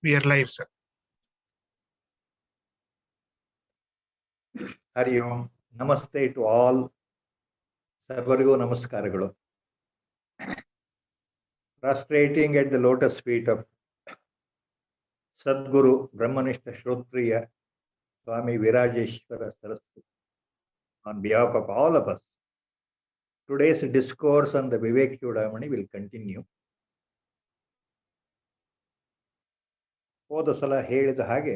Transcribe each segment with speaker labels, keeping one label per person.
Speaker 1: We are live, sir.
Speaker 2: Hari Om. Namaste to all. Sarvarigo Namaskaraಗಳು. Prostrating at the lotus feet of Sadguru Brahmanishta Shrotriya Swami Virajeshwara Saraswati on behalf of all of us. Today's discourse on the Viveka Chudamani will continue. ಹೋದ ಸಲ ಹೇಳಿದ ಹಾಗೆ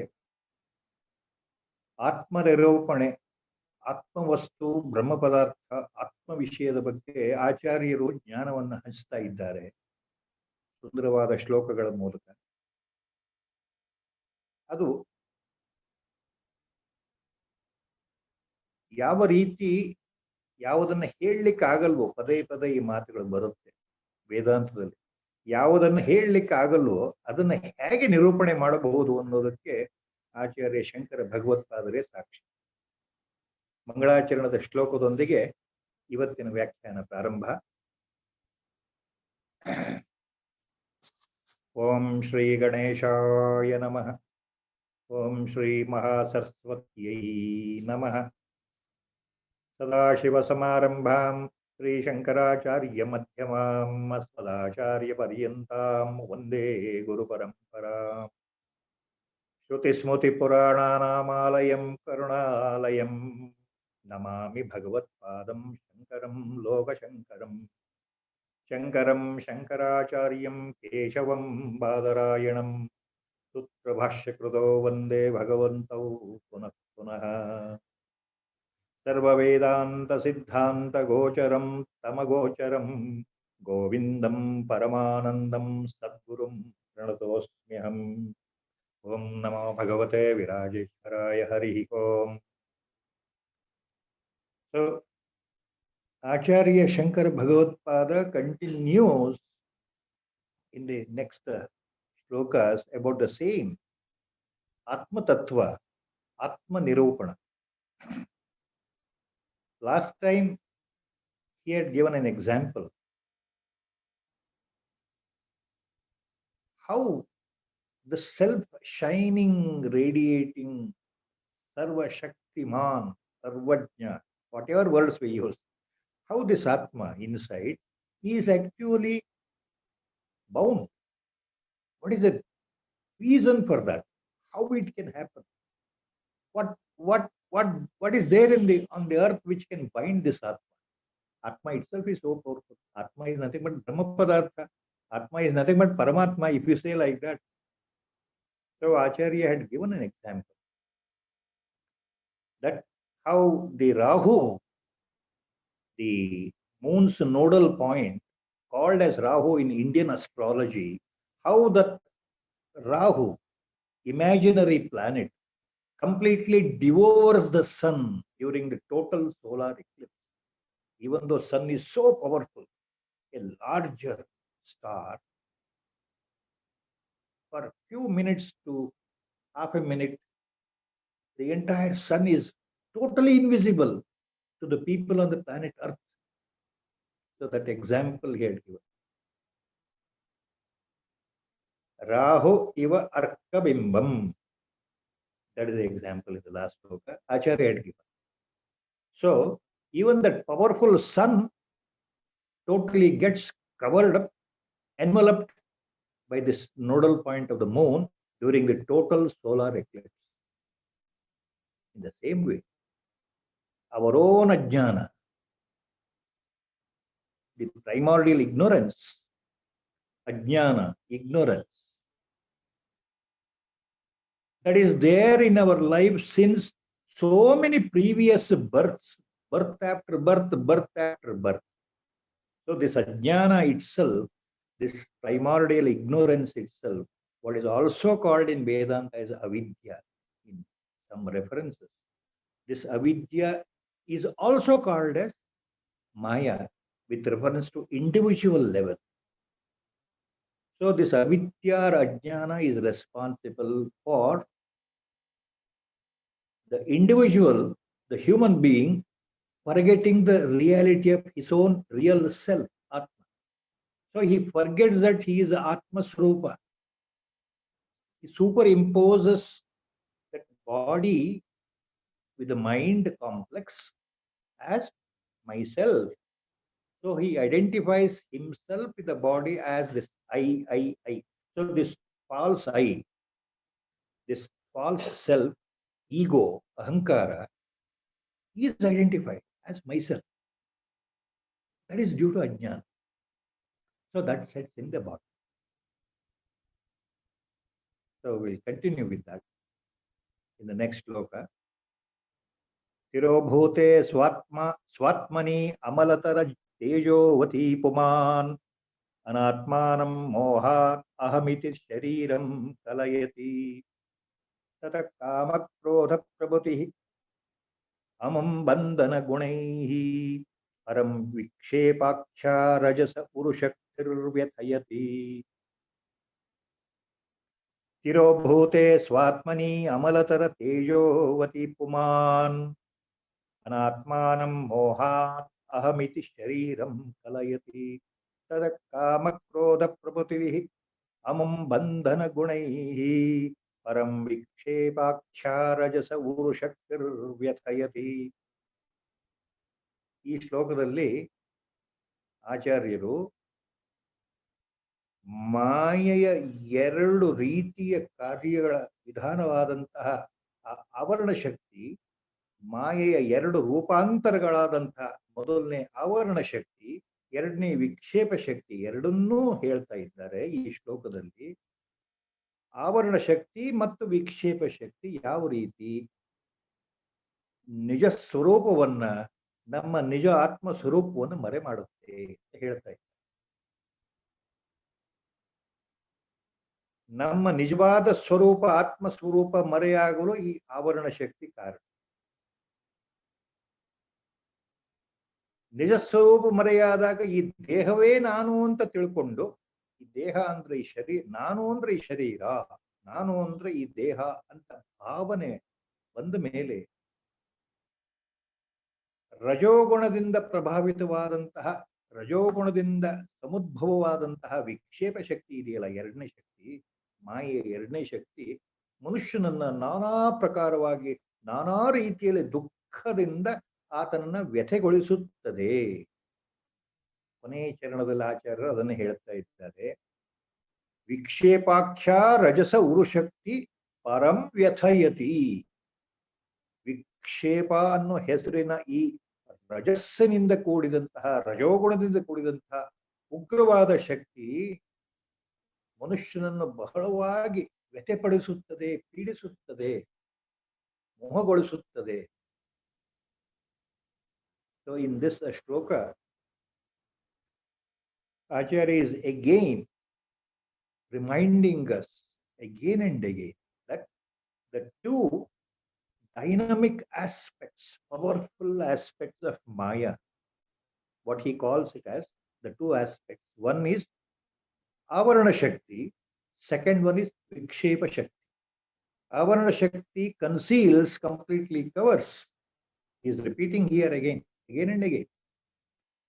Speaker 2: ಆತ್ಮನಿರೂಪಣೆ, ಆತ್ಮವಸ್ತು, ಬ್ರಹ್ಮ ಪದಾರ್ಥ, ಆತ್ಮ ವಿಷಯದ ಬಗ್ಗೆ ಆಚಾರ್ಯರು ಜ್ಞಾನವನ್ನು ಹಂಚ್ತಾ ಇದ್ದಾರೆ ಸುಂದರವಾದ ಶ್ಲೋಕಗಳ ಮೂಲಕ. ಅದು ಯಾವ ರೀತಿ ಯಾವುದನ್ನು ಹೇಳಲಿಕ್ಕೆ ಆಗಲ್ವೋ, ಪದೇ ಪದೇ ಈ ಮಾತುಗಳು ಬರುತ್ತೆ ವೇದಾಂತದಲ್ಲಿ. ಯಾವುದನ್ನು ಹೇಳಲಿಕ್ಕೆ ಆಗಲ್ವೋ ಅದನ್ನು ಹೇಗೆ ನಿರೂಪಣೆ ಮಾಡಬಹುದು ಅನ್ನೋದಕ್ಕೆ ಆಚಾರ್ಯ ಶಂಕರ ಭಗವತ್ಪಾದರೇ ಸಾಕ್ಷಿ. ಮಂಗಳಾಚರಣದ ಶ್ಲೋಕದೊಂದಿಗೆ ಇವತ್ತಿನ ವ್ಯಾಖ್ಯಾನ ಪ್ರಾರಂಭ. ಓಂ ಶ್ರೀ ಗಣೇಶಾಯ ನಮಃ. ಓಂ ಶ್ರೀ ಮಹಾಸರಸ್ವತ್ಯೈ ನಮಃ. ಸದಾಶಿವಸಮಾರಂಭಾಂ ಶ್ರೀ ಶಂಕರಾಚಾರ್ಯ ಮಧ್ಯಮಾಂ ಅಸ್ಮದಾಚಾರ್ಯ ಪರ್ಯಂತಾಂ ವಂದೇ ಗುರು ಪರಂಪರಾಂ. ಶ್ರುತಿಸ್ಮೃತಿ ಪುರಾಣಾನಾಮಾಲಯಂ ಕರುಣಾಲಯಂ ನಮಾಮಿ ಭಗವತ್ಪಾದಂ ಶಂಕರಂ ಲೋಕಶಂಕರಂ. ಶಂಕರಂ ಶಂಕರಾಚಾರ್ಯಂ ಕೇಶವಂ ಬಾದರಾಯಣಂ ಸೂತ್ರಭಾಷ್ಯಕೃತೋ ವಂದೇ ಭಗವಂತೌ ಪುನಃ ಪುನಃ. ಸರ್ವವೇದಾಂತ ಸಿದ್ಧಾಂತ ಗೋಚರಂ ತಮಗೋಚರಂ ಗೋವಿಂದಂ ಪರಮಾನಂದಂ ಸದ್ಗುರುಂ ಪ್ರಣತೋಸ್ಮ್ಯಹಂ. ಓಂ ನಮೋ ಭಗವತೆ ವಿರಾಜೇಶ್ವರಾಯ. ಹರಿ ಓಂ. So, Acharya Shankara Bhagavad-pada continues in the next shlokas about the same Atma Tattva, Atma Nirupana. Last time he had given an example how the self-shining, radiating, Sarva Shaktiman, Sarvajna, whatever words we use, how this Atma inside is actually bound. What is the reason for that? How it can happen? What is there on the earth which can bind this Atma? Atma itself is so powerful. Atma is nothing but Brahma Padartha. Atma is nothing but Paramatma, if you say like that. So Acharya had given an example that how the Rahu, the moon's nodal point, called as Rahu in Indian astrology, how that Rahu, imaginary planet, completely devours the sun during the total solar eclipse. Even though sun is so powerful, a larger star, for a few minutes to half a minute, the entire sun is totally invisible to the people on the planet Earth. So that example he had given. Rahu iva arkabimbam. That is the example in the last sloka Acharya had given. So even that powerful sun totally gets covered up, enveloped by this nodal point of the moon during the total solar eclipse. In the same way, our own ajnana, the primordial ignorance, ajnana, ignorance, that is there in our life since so many previous births, birth after birth, birth after birth. So this ajnana itself, this primordial ignorance itself, what is also called in Vedanta as avidya in some references. This avidya is also called as maya with reference to individual level. So this avidya or ajnana is responsible for the individual, the human being, forgetting the reality of his own real self, Atma. So he forgets that he is Atma Srupa. he superimposes that body with the mind complex as myself. So he identifies himself with the body as this I. So this false I, this false self, ego, ahankara, is identified as myself. That is due to ajnana. So that sets in the body. So we'll continue with that in the next shloka. Tirobhute swatmani amalatar tejovati puman anatmanam mohat ahamiti shariram kalayati tata kama krodha prabhuti amam bandhana gunaihi param vikshepakshya rajasa urushaktirvyathayati Tirobhute swatmani amalatar tejovati puman anatmanam mohat ahamiti shariram kalayati tada kama krodha prabhuti amam bandhana gunaihi param vikshepakshya rajasa urushaktir ವ್ಯಥಯತಿ. ಈ ಶ್ಲೋಕದಲ್ಲಿ ಆಚಾರ್ಯರು ಮಾಯೆಯ ಎರಡು ರೀತಿಯ ಕಾರ್ಯಗಳ ವಿಧಾನವಾದಂತಹ ಆವರಣ ಶಕ್ತಿ, ಮಾಯೆಯ ಎರಡು ರೂಪಾಂತರಗಳಾದಂತಹ ಮೊದಲನೇ ಆವರಣ ಶಕ್ತಿ, ಎರಡನೇ ವಿಕ್ಷೇಪ ಶಕ್ತಿ, ಎರಡನ್ನೂ ಹೇಳ್ತಾ ಇದ್ದಾರೆ ಈ ಶ್ಲೋಕದಲ್ಲಿ. ಆವರಣ ಶಕ್ತಿ ಮತ್ತು ವಿಕ್ಷೇಪ ಶಕ್ತಿ ಯಾವ ರೀತಿ ನಿಜ ಸ್ವರೂಪವನ್ನ, ನಮ್ಮ ನಿಜ ಆತ್ಮ ಸ್ವರೂಪವನ್ನು ಮರೆ ಮಾಡುತ್ತೆ ಅಂತ ಹೇಳ್ತಾ ಇದ್ದಾರೆ. ನಮ್ಮ ನಿಜವಾದ ಸ್ವರೂಪ, ಆತ್ಮ ಸ್ವರೂಪ ಮರೆಯಾಗಲು ಈ ಆವರಣ ಶಕ್ತಿ ಕಾರಣ. ನಿಜ ಸ್ವರೂಪ ಮರೆಯಾದಾಗ ಈ ದೇಹವೇ ನಾನು ಅಂತ ತಿಳ್ಕೊಂಡು, ಈ ದೇಹ ಅಂದ್ರೆ ಈ ಶರೀರ, ನಾನು ಅಂದ್ರೆ ಈ ಶರೀರ, ನಾನು ಅಂದ್ರೆ ಈ ದೇಹ ಅಂತ ಭಾವನೆ ಬಂದ ಮೇಲೆ ರಜೋಗುಣದಿಂದ ಪ್ರಭಾವಿತವಾದಂತಹ, ರಜೋಗುಣದಿಂದ ಸಮುದ್ಭವವಾದಂತಹ ವಿಕ್ಷೇಪ ಶಕ್ತಿ ಇದೆಯಲ್ಲ, ಎರಡನೇ ಶಕ್ತಿ, ಮಾಯೆಯ ಎರಡನೇ ಶಕ್ತಿ, ಮನುಷ್ಯನನ್ನ ನಾನಾ ಪ್ರಕಾರವಾಗಿ ನಾನಾ ರೀತಿಯಲ್ಲಿ ದುಃಖದಿಂದ ಆತನನ್ನ ವ್ಯಥೆಗೊಳಿಸುತ್ತದೆ. ಕೊನೆಯ ಚರಣದಲ್ಲಿ ಆಚಾರ್ಯರು ಅದನ್ನು ಹೇಳ್ತಾ ಇದ್ದಾರೆ. ವಿಕ್ಷೇಪಾಖ್ಯ ರಜಸ ಉರುಶಕ್ತಿ ಪರಂ ವ್ಯಥಯತಿ. ವಿಕ್ಷೇಪ ಅನ್ನೋ ಹೆಸರಿನ ಈ ರಜಸ್ಸಿನಿಂದ ಕೂಡಿದಂತಹ, ರಜೋಗುಣದಿಂದ ಕೂಡಿದಂತಹ ಉಗ್ರವಾದ ಶಕ್ತಿ ಮನುಷ್ಯನನ್ನು ಬಹಳವಾಗಿ ವ್ಯಥೆಪಡಿಸುತ್ತದೆ, ಪೀಡಿಸುತ್ತದೆ, ಮೋಹಗೊಳಿಸುತ್ತದೆ. So in this shloka, Acharya is again reminding us again and again that the two dynamic aspects, powerful aspects of Maya, what he calls it as the two aspects. One is Avarana Shakti, second one is Vikshepa Shakti. Avarana Shakti conceals, completely covers. He is repeating here again and again.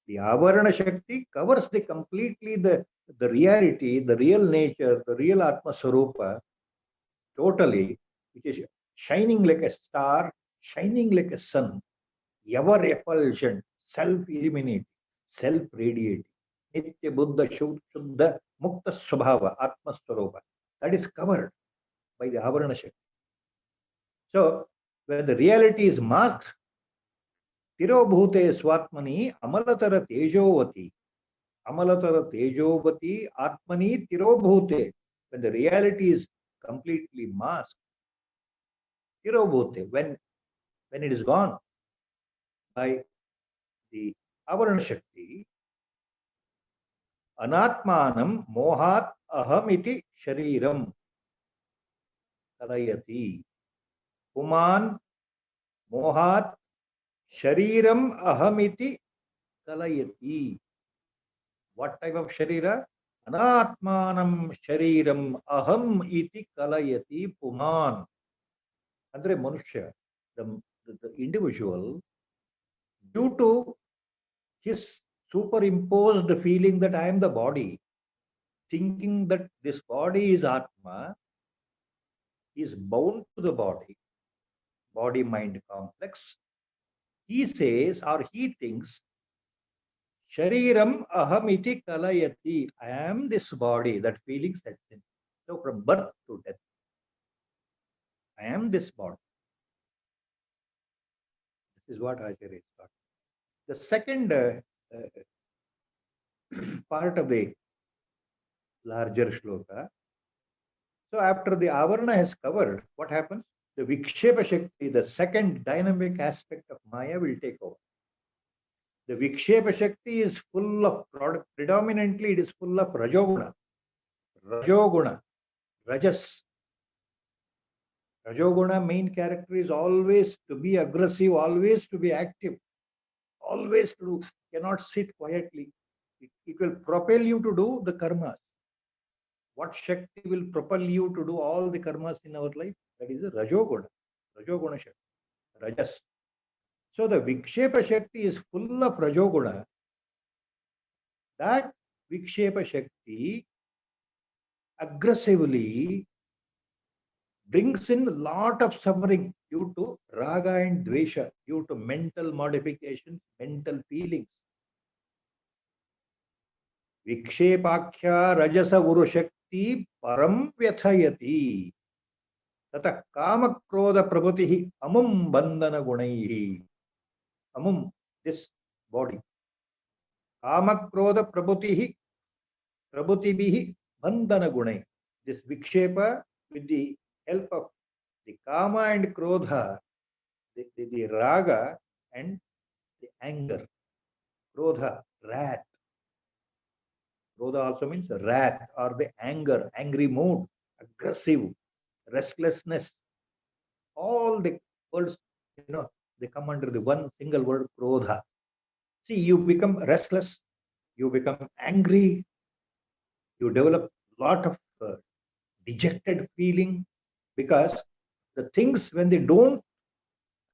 Speaker 2: The Avarana Shakti covers completely the reality, the real nature, the real Atma Swarupa, totally, which is shining like a star, shining like a sun, ever effulgent, self-illuminating, self-radiating, Nitya Buddha Shuddha Mukta Swabhava, Atma Swarupa. That is covered by the Avarana Shakti. So, when the reality is masked, Tirobhute Swatmani Amalatara Tejovati. Amalatara Tejovati Atmani Tirobhute. When the reality is completely masked, Tirobhute, when it is gone by the Avarana Shakti, Anatmanam Mohat Ahamiti Shariram Kalayati. Puman Mohat Shariram Ahamiti Kalayati. What type of Sharira? Anatmanam Shariram Aham iti Kalayati Puman. Andre Manushya, the individual, due to his superimposed feeling that I am the body, thinking that this body is Atma, is bound to the body-mind complex. He says or he thinks, Shariram ahamiti kalayati. I am this body. That feeling sets in. So from birth to death, I am this body. This is what Acharya is talking. The second part of the larger shloka. So after the avarana has covered, what happens? The Vikshepa Shakti, the second dynamic aspect of Maya, will take over. The Vikshepa Shakti is full of, predominantly it is full of Rajoguna. Rajoguna, Rajas. Rajoguna main character is always to be aggressive, always to be active, always to do, cannot sit quietly. It will propel you to do the karmas. What Shakti will propel you to do all the karmas in our life? That is a Rajoguna. Rajoguna Shakti. Rajas. So the Vikshepa Shakti is full of Rajoguna. That Vikshepa Shakti aggressively brings in a lot of suffering due to raga and dvesha, due to mental modifications, mental feelings. Vikshepakya Rajasa Guru Shakti Param Vyathayati. Tata Kama Krodha Prabhutihi Amum Bandhana Gunaihi. Amum, this body. Kama Krodha Prabhutihi Prabhutibihi Bandhana Gunai. This Vikshepa, with the help of the Kama and Krodha, the Raga and the anger. Krodha, wrath. Krodha also means wrath or the anger, angry mood, aggressive, restlessness. All the words, they come under the one single word, Krodha. See, you become restless, you become angry, you develop a lot of dejected feeling, because the things, when they don't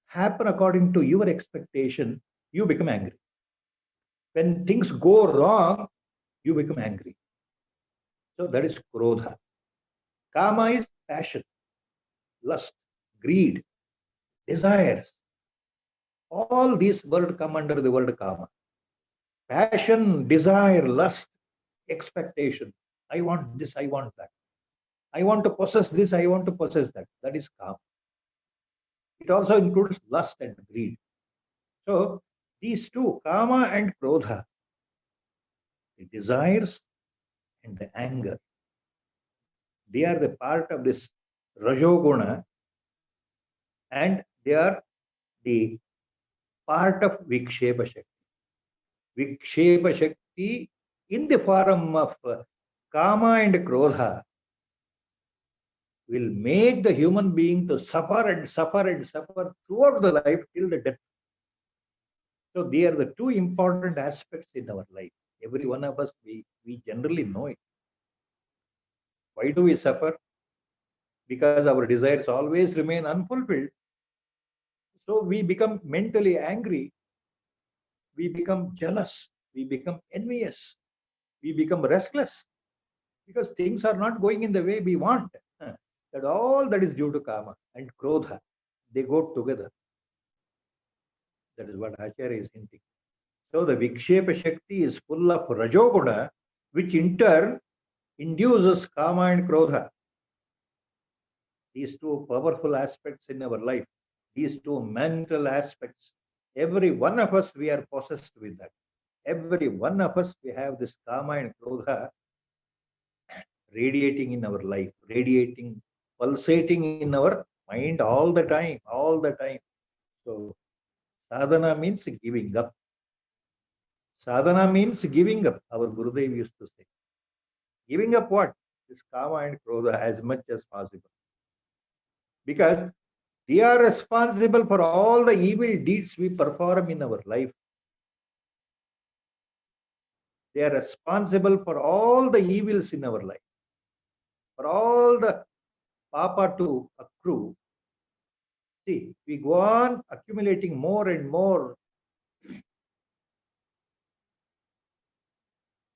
Speaker 2: happen according to your expectation, you become angry. When things go wrong, you become angry. So that is Krodha. Kama is passion, lust, greed, desires. All these words come under the word Kama. Passion, desire, lust, expectation. I want this, I want that. I want to possess this, I want to possess that. That is Kama. It also includes lust and greed. So these two, Kama and Krodha, the desires and the anger, they are the part of this Rajoguna, and they are the part of Vikshepa Shakti. Vikshepa Shakti in the form of Kama and Krodha will make the human being to suffer and suffer and suffer throughout the life till the death. So they are the two important aspects in our life. Every one of us, we generally know it. Why do we suffer? Because our desires always remain unfulfilled. So we become mentally angry. We become jealous. We become envious. We become restless. Because things are not going in the way we want. That all that is due to Kama and Krodha. They go together. That is what Acharya is hinting. So the Vikshepa Shakti is full of Rajoguna, which in turn induces Kama and Krodha. These two powerful aspects in our life, these two mental aspects, every one of us, we are possessed with that. Every one of us, we have this Kama and Krodha radiating in our life, radiating, pulsating in our mind all the time, all the time. So sadhana means giving up. Sadhana means giving up. Our Gurudev used to say. Giving up what? This Kama and Krodha as much as possible. Because they are responsible for all the evil deeds we perform in our life. They are responsible for all the evils in our life. For all the papa to accrue. See, we go on accumulating more and more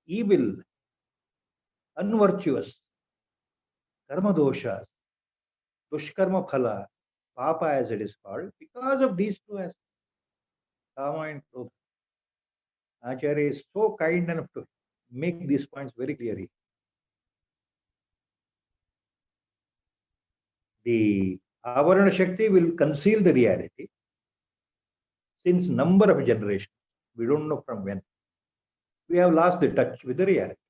Speaker 2: evil, unvirtuous, karma doshas. Dushkarma Phala, Papa as it is called, because of these two aspects, Kama and Krodha. Acharya is so kind enough to make these points very clearly. The Avarana Shakti will conceal the reality since number of generations. We don't know from when. We have lost the touch with the reality.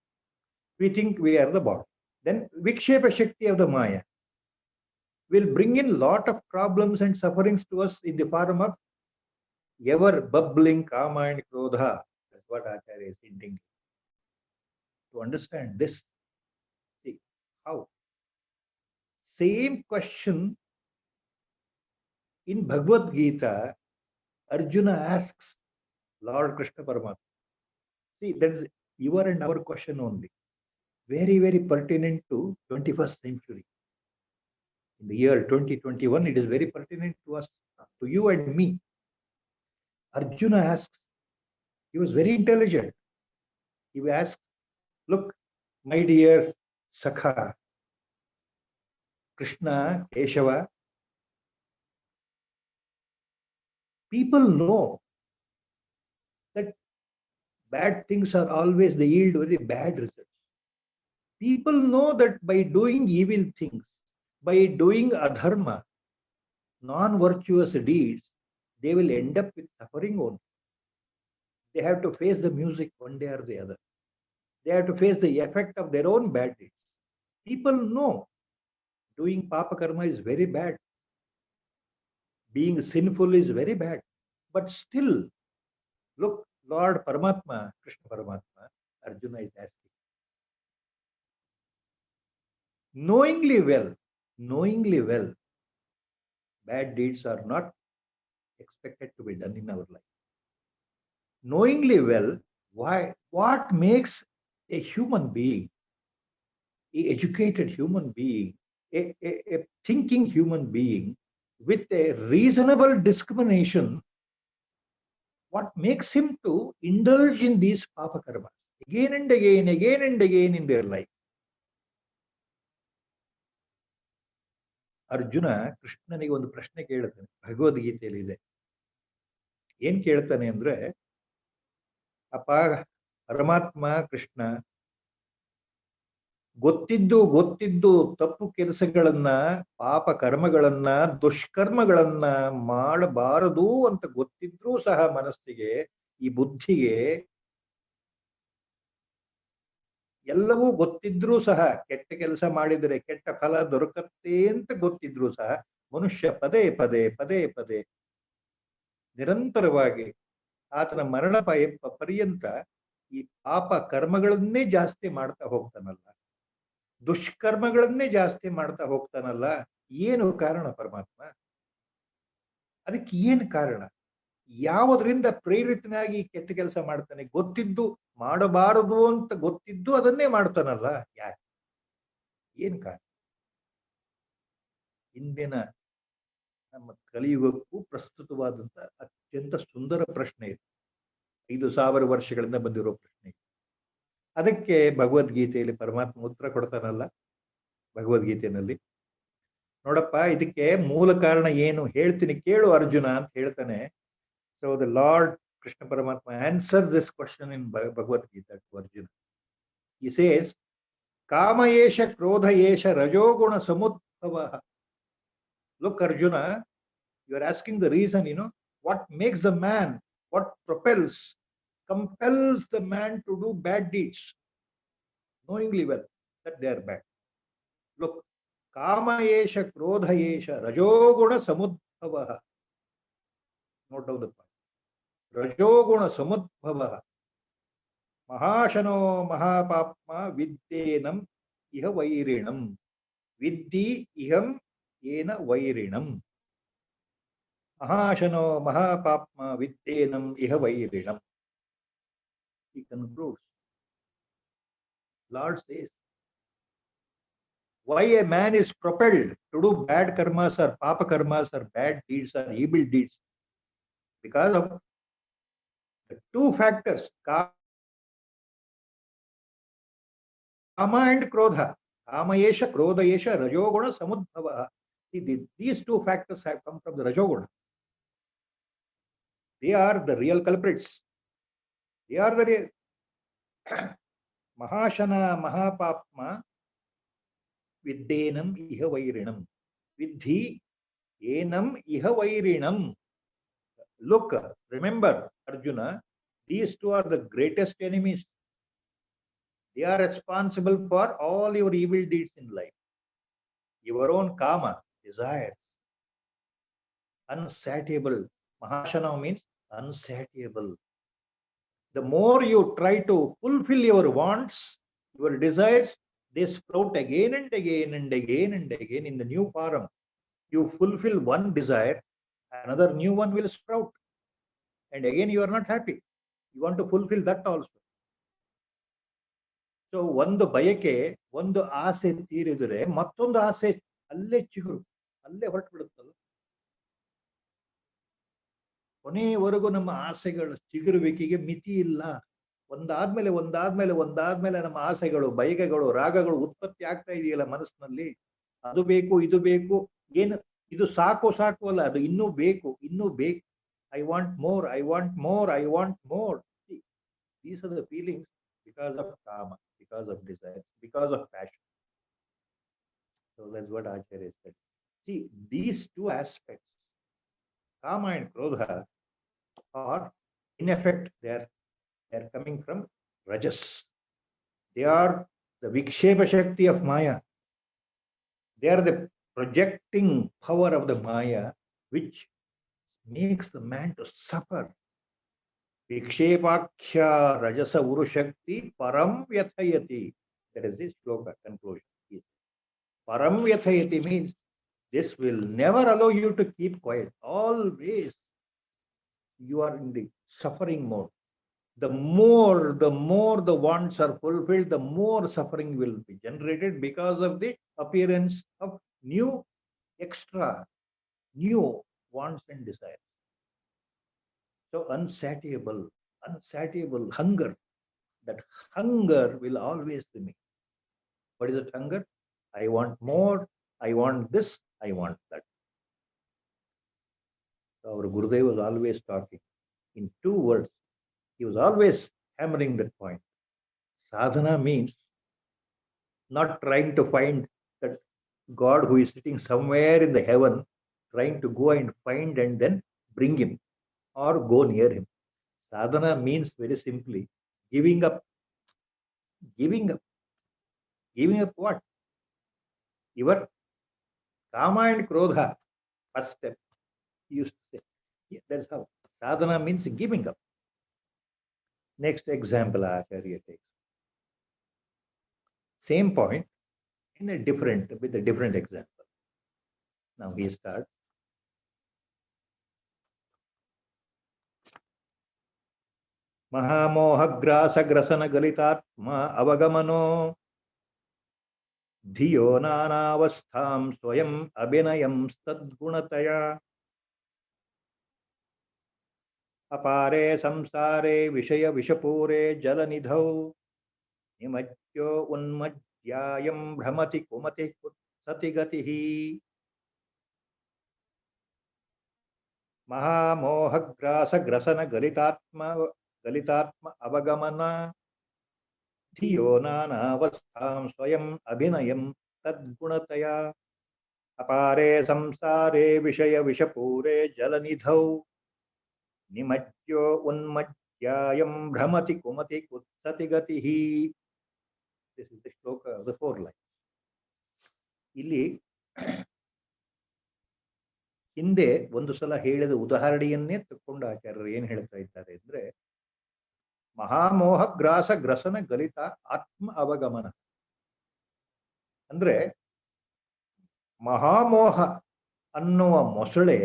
Speaker 2: We think we are the body. Then Vikshepa Shakti of the Maya will bring in lot of problems and sufferings to us in the form of ever bubbling Kama and Krodha. That's what Acharya is hinting. To understand this, see how. Same question in Bhagavad Gita, Arjuna asks Lord Krishna Paramatma. See, that is your and our question only. Very, very pertinent to 21st century. In the year 2021, it is very pertinent to us, to you and me. Arjuna asks, he was very intelligent. He asked, look, my dear Sakha, Krishna, Keshava, people know that bad things are always, they yield very bad results. People know that by doing evil things, by doing adharma, non-virtuous deeds, they will end up with suffering only. They have to face the music one day or the other. They have to face the effect of their own bad deeds. People know doing papa karma is very bad. Being sinful is very bad. But still, look, Lord Paramatma, Krishna Paramatma, Arjuna is asking. Knowingly well, bad deeds are not expected to be done in our life. Knowingly well, why? What makes a human being, an educated human being, a thinking human being with a reasonable discrimination, what makes him to indulge in these papa karmas again and again in their life? Arjuna ಕೃಷ್ಣನಿಗೆ ಒಂದು ಪ್ರಶ್ನೆ ಕೇಳ್ತಾನೆ, ಭಗವದ್ಗೀತೆಯಲ್ಲಿ ಇದೆ. ಏನ್ ಕೇಳ್ತಾನೆ ಅಂದ್ರೆ, ಅಪ್ಪ ಪರಮಾತ್ಮ ಕೃಷ್ಣ, ಗೊತ್ತಿದ್ದು ತಪ್ಪು ಕೆಲಸಗಳನ್ನ, ಪಾಪ ಕರ್ಮಗಳನ್ನ, ದುಷ್ಕರ್ಮಗಳನ್ನ ಮಾಡಬಾರದು ಅಂತ ಗೊತ್ತಿದ್ರೂ ಸಹ ಮನಸ್ಸಿಗೆ, ಈ ಬುದ್ಧಿಗೆ ಎಲ್ಲವೂ ಗೊತ್ತಿದ್ರೂ ಸಹ, ಕೆಟ್ಟ ಕೆಲಸ ಮಾಡಿದರೆ ಕೆಟ್ಟ ಫಲ ದೊರಕತ್ತೆ ಅಂತ ಗೊತ್ತಿದ್ರೂ ಸಹ ಮನುಷ್ಯ ಪದೇ ಪದೇ ನಿರಂತರವಾಗಿ ಆತನ ಮರಣ ಪರ್ಯಂತ ಈ ಪಾಪ ಕರ್ಮಗಳನ್ನೇ ಜಾಸ್ತಿ ಮಾಡ್ತಾ ಹೋಗ್ತಾನಲ್ಲ, ದುಷ್ಕರ್ಮಗಳನ್ನೇ ಜಾಸ್ತಿ ಮಾಡ್ತಾ ಹೋಗ್ತಾನಲ್ಲ. ಏನು ಕಾರಣ ಪರಮಾತ್ಮ? ಅದಕ್ಕೆ ಏನು ಕಾರಣ? ಯಾವುದರಿಂದ ಪ್ರೇರಿತನಾಗಿ ಕೆಟ್ಟ ಕೆಲಸ ಮಾಡ್ತಾನೆ? ಗೊತ್ತಿದ್ದು ಮಾಡಬಾರದು ಅಂತ ಗೊತ್ತಿದ್ದು ಅದನ್ನೇ ಮಾಡ್ತಾನಲ್ಲ, ಯಾಕೆ? ಏನ್ ಕಾರಣ? ಇಂದಿನ ನಮ್ಮ ಕಲಿಯುಗಕ್ಕೂ ಪ್ರಸ್ತುತವಾದಂತ ಅತ್ಯಂತ ಸುಂದರ ಪ್ರಶ್ನೆ ಇದು. 5000 ವರ್ಷಗಳಿಂದ ಬಂದಿರೋ ಪ್ರಶ್ನೆ. ಅದಕ್ಕೆ ಭಗವದ್ಗೀತೆಯಲ್ಲಿ ಪರಮಾತ್ಮ ಉತ್ತರ ಕೊಡ್ತಾನಲ್ಲ, ಭಗವದ್ಗೀತೆಯಲ್ಲಿ ನೋಡಪ್ಪ, ಇದಕ್ಕೆ ಮೂಲ ಕಾರಣ ಏನು ಹೇಳ್ತೀನಿ ಕೇಳು ಅರ್ಜುನ ಅಂತ ಹೇಳ್ತಾನೆ. So the Lord Krishna Paramatma answers this question in Bhagavad Gita to Arjuna. He says, Kama yesha krodha yesha rajoguna samudbhava. Look Arjuna, you are asking the reason, what makes the man, what compels the man to do bad deeds, knowingly well that they are bad. Look, Kama yesha krodha yesha rajoguna samudbhava. Note down the point. ರಜೋಗುಣ ಸಮುದ್ಭವ ಮಹಾಶನೋ ಮಹಾಪಾಪ್ಮ ವಿದ್ಯೇನಂ ಇಹ ವೈರಿಣಂ ವಿದ್ಯಿ ಇಹಂ ಏನ ವೈರಿಣಂ ಮಹಾಶನೋ ಮಹಾಪಾಪ್ಮ ವಿದ್ಯೇನಂ ಇಹ ವೈರಿಣಂ. He concludes. Lord says, why a man is propelled to do bad karmas or papa karmas or bad deeds or evil deeds? Because of the two factors, Kama and Krodha. Kama yesha, Krodha yesha, Rajoguna samudbhava. See, these two factors have come from the Rajoguna. They are the real culprits. They are the real Mahashana Mahapapma Viddenam Iha Vairinam. Vidhi Enam Iha Vairinam. Look, remember, Arjuna, these two are the greatest enemies. They are responsible for all your evil deeds in life. Your own karma, desires, unsatiable. Mahashana means unsatiable. The more you try to fulfill your wants, your desires, they sprout again and again and again and again in the new form. You fulfill one desire, another new one will sprout. And again, you are not happy. You want to fulfill that also. So ಒಂದು ಬಯಕೆ ಒಂದು ಆಸೆ ತೀರಿದರೆ ಮತ್ತೊಂದು ಆಸೆ ಅಲ್ಲೇ ಚಿಗುರು ಅಲ್ಲೇ ಹೊರಟು ಬಿಡುತ್ತಲ್ಲ. ಕೊನೆಯವರೆಗೂ ನಮ್ಮ ಆಸೆಗಳ ಚಿಗುರುವಿಕೆಗೆ ಮಿತಿ ಇಲ್ಲ. ಒಂದಾದ್ಮೇಲೆ ಒಂದಾದ್ಮೇಲೆ ಒಂದಾದ್ಮೇಲೆ ನಮ್ಮ ಆಸೆಗಳು, ಬಯಕೆಗಳು, ರಾಗಗಳು ಉತ್ಪತ್ತಿ ಆಗ್ತಾ ಇದೆಯಲ್ಲ ಮನಸ್ಸಿನಲ್ಲಿ. ಅದು ಬೇಕು, ಇದು ಬೇಕು, ಏನು ಇದು ಸಾಕು ಸಾಕು ಅಲ್ಲ, ಅದು ಇನ್ನೂ ಬೇಕು, ಇನ್ನೂ ಬೇಕು. I want more, I want more, I want more. These are the feelings because of karma, because of desire, because of passion. So that's what Acharya said. See, these two aspects, kama and krodha, are in effect they are coming from rajas. They are the vikshepa shakti of maya. They are the projecting power of the maya which makes the man to suffer. Vikshepakya rajasa urushakti param vyathayati. That is the shloka conclusion. Param vyathayati means this will never allow you to keep quiet. Always you are in the suffering mode. The more the wants are fulfilled, the more suffering will be generated because of the appearance of new wants and desires. So unsatiable hunger. That hunger will always remain. What is that hunger? I want more, I want this, I want that. So our Gurudev was always talking in two words. He was always hammering that point. Sadhana means not trying to find that God who is sitting somewhere in the heaven, trying to go and find and then bring him or go near him. Sadhana means very simply giving up. Giving up. Giving up what? Your kama and krodha. First step. He used to say. Yeah, that's how. Sadhana means giving up. Next example Acharya takes. Same point with a different example. Now he starts. Mahamohagrasa galitatma avagamano dhiyo nanavastham swayam abhinayam stadgunataya apare samsare vishaya vishapure jalanidhau nimajyo unmadhyayam bhramati kumati satigatihi. Mahamohagrasa galitatma avagamana dhiyo nanavastham swayam abhinayam tadgunataya apare samsare vishaya vishapure jalanidhau nimajyo unmadhyayam bhramati kumati satigatihi. This is the shloka of the 4 lines. ಇಲ್ಲಿ ಹಿಂದೆ ಒಂದು ಸಲ ಹೇಳಿದ ಉದಾಹರಣೆಯನ್ನೇ ತಕ್ಕೊಂಡು ಆಚಾರ್ಯರು ಏನ್ ಹೇಳ್ತಾ ಇದ್ದಾರೆ ಅಂದ್ರೆ, ಮಹಾಮೋಹ ಗ್ರಸನ ಗಲಿತ ಆತ್ಮ ಅವಗಮನ ಅಂದ್ರೆ, ಮಹಾಮೋಹ ಅನ್ನುವ ಮೊಸಳೆ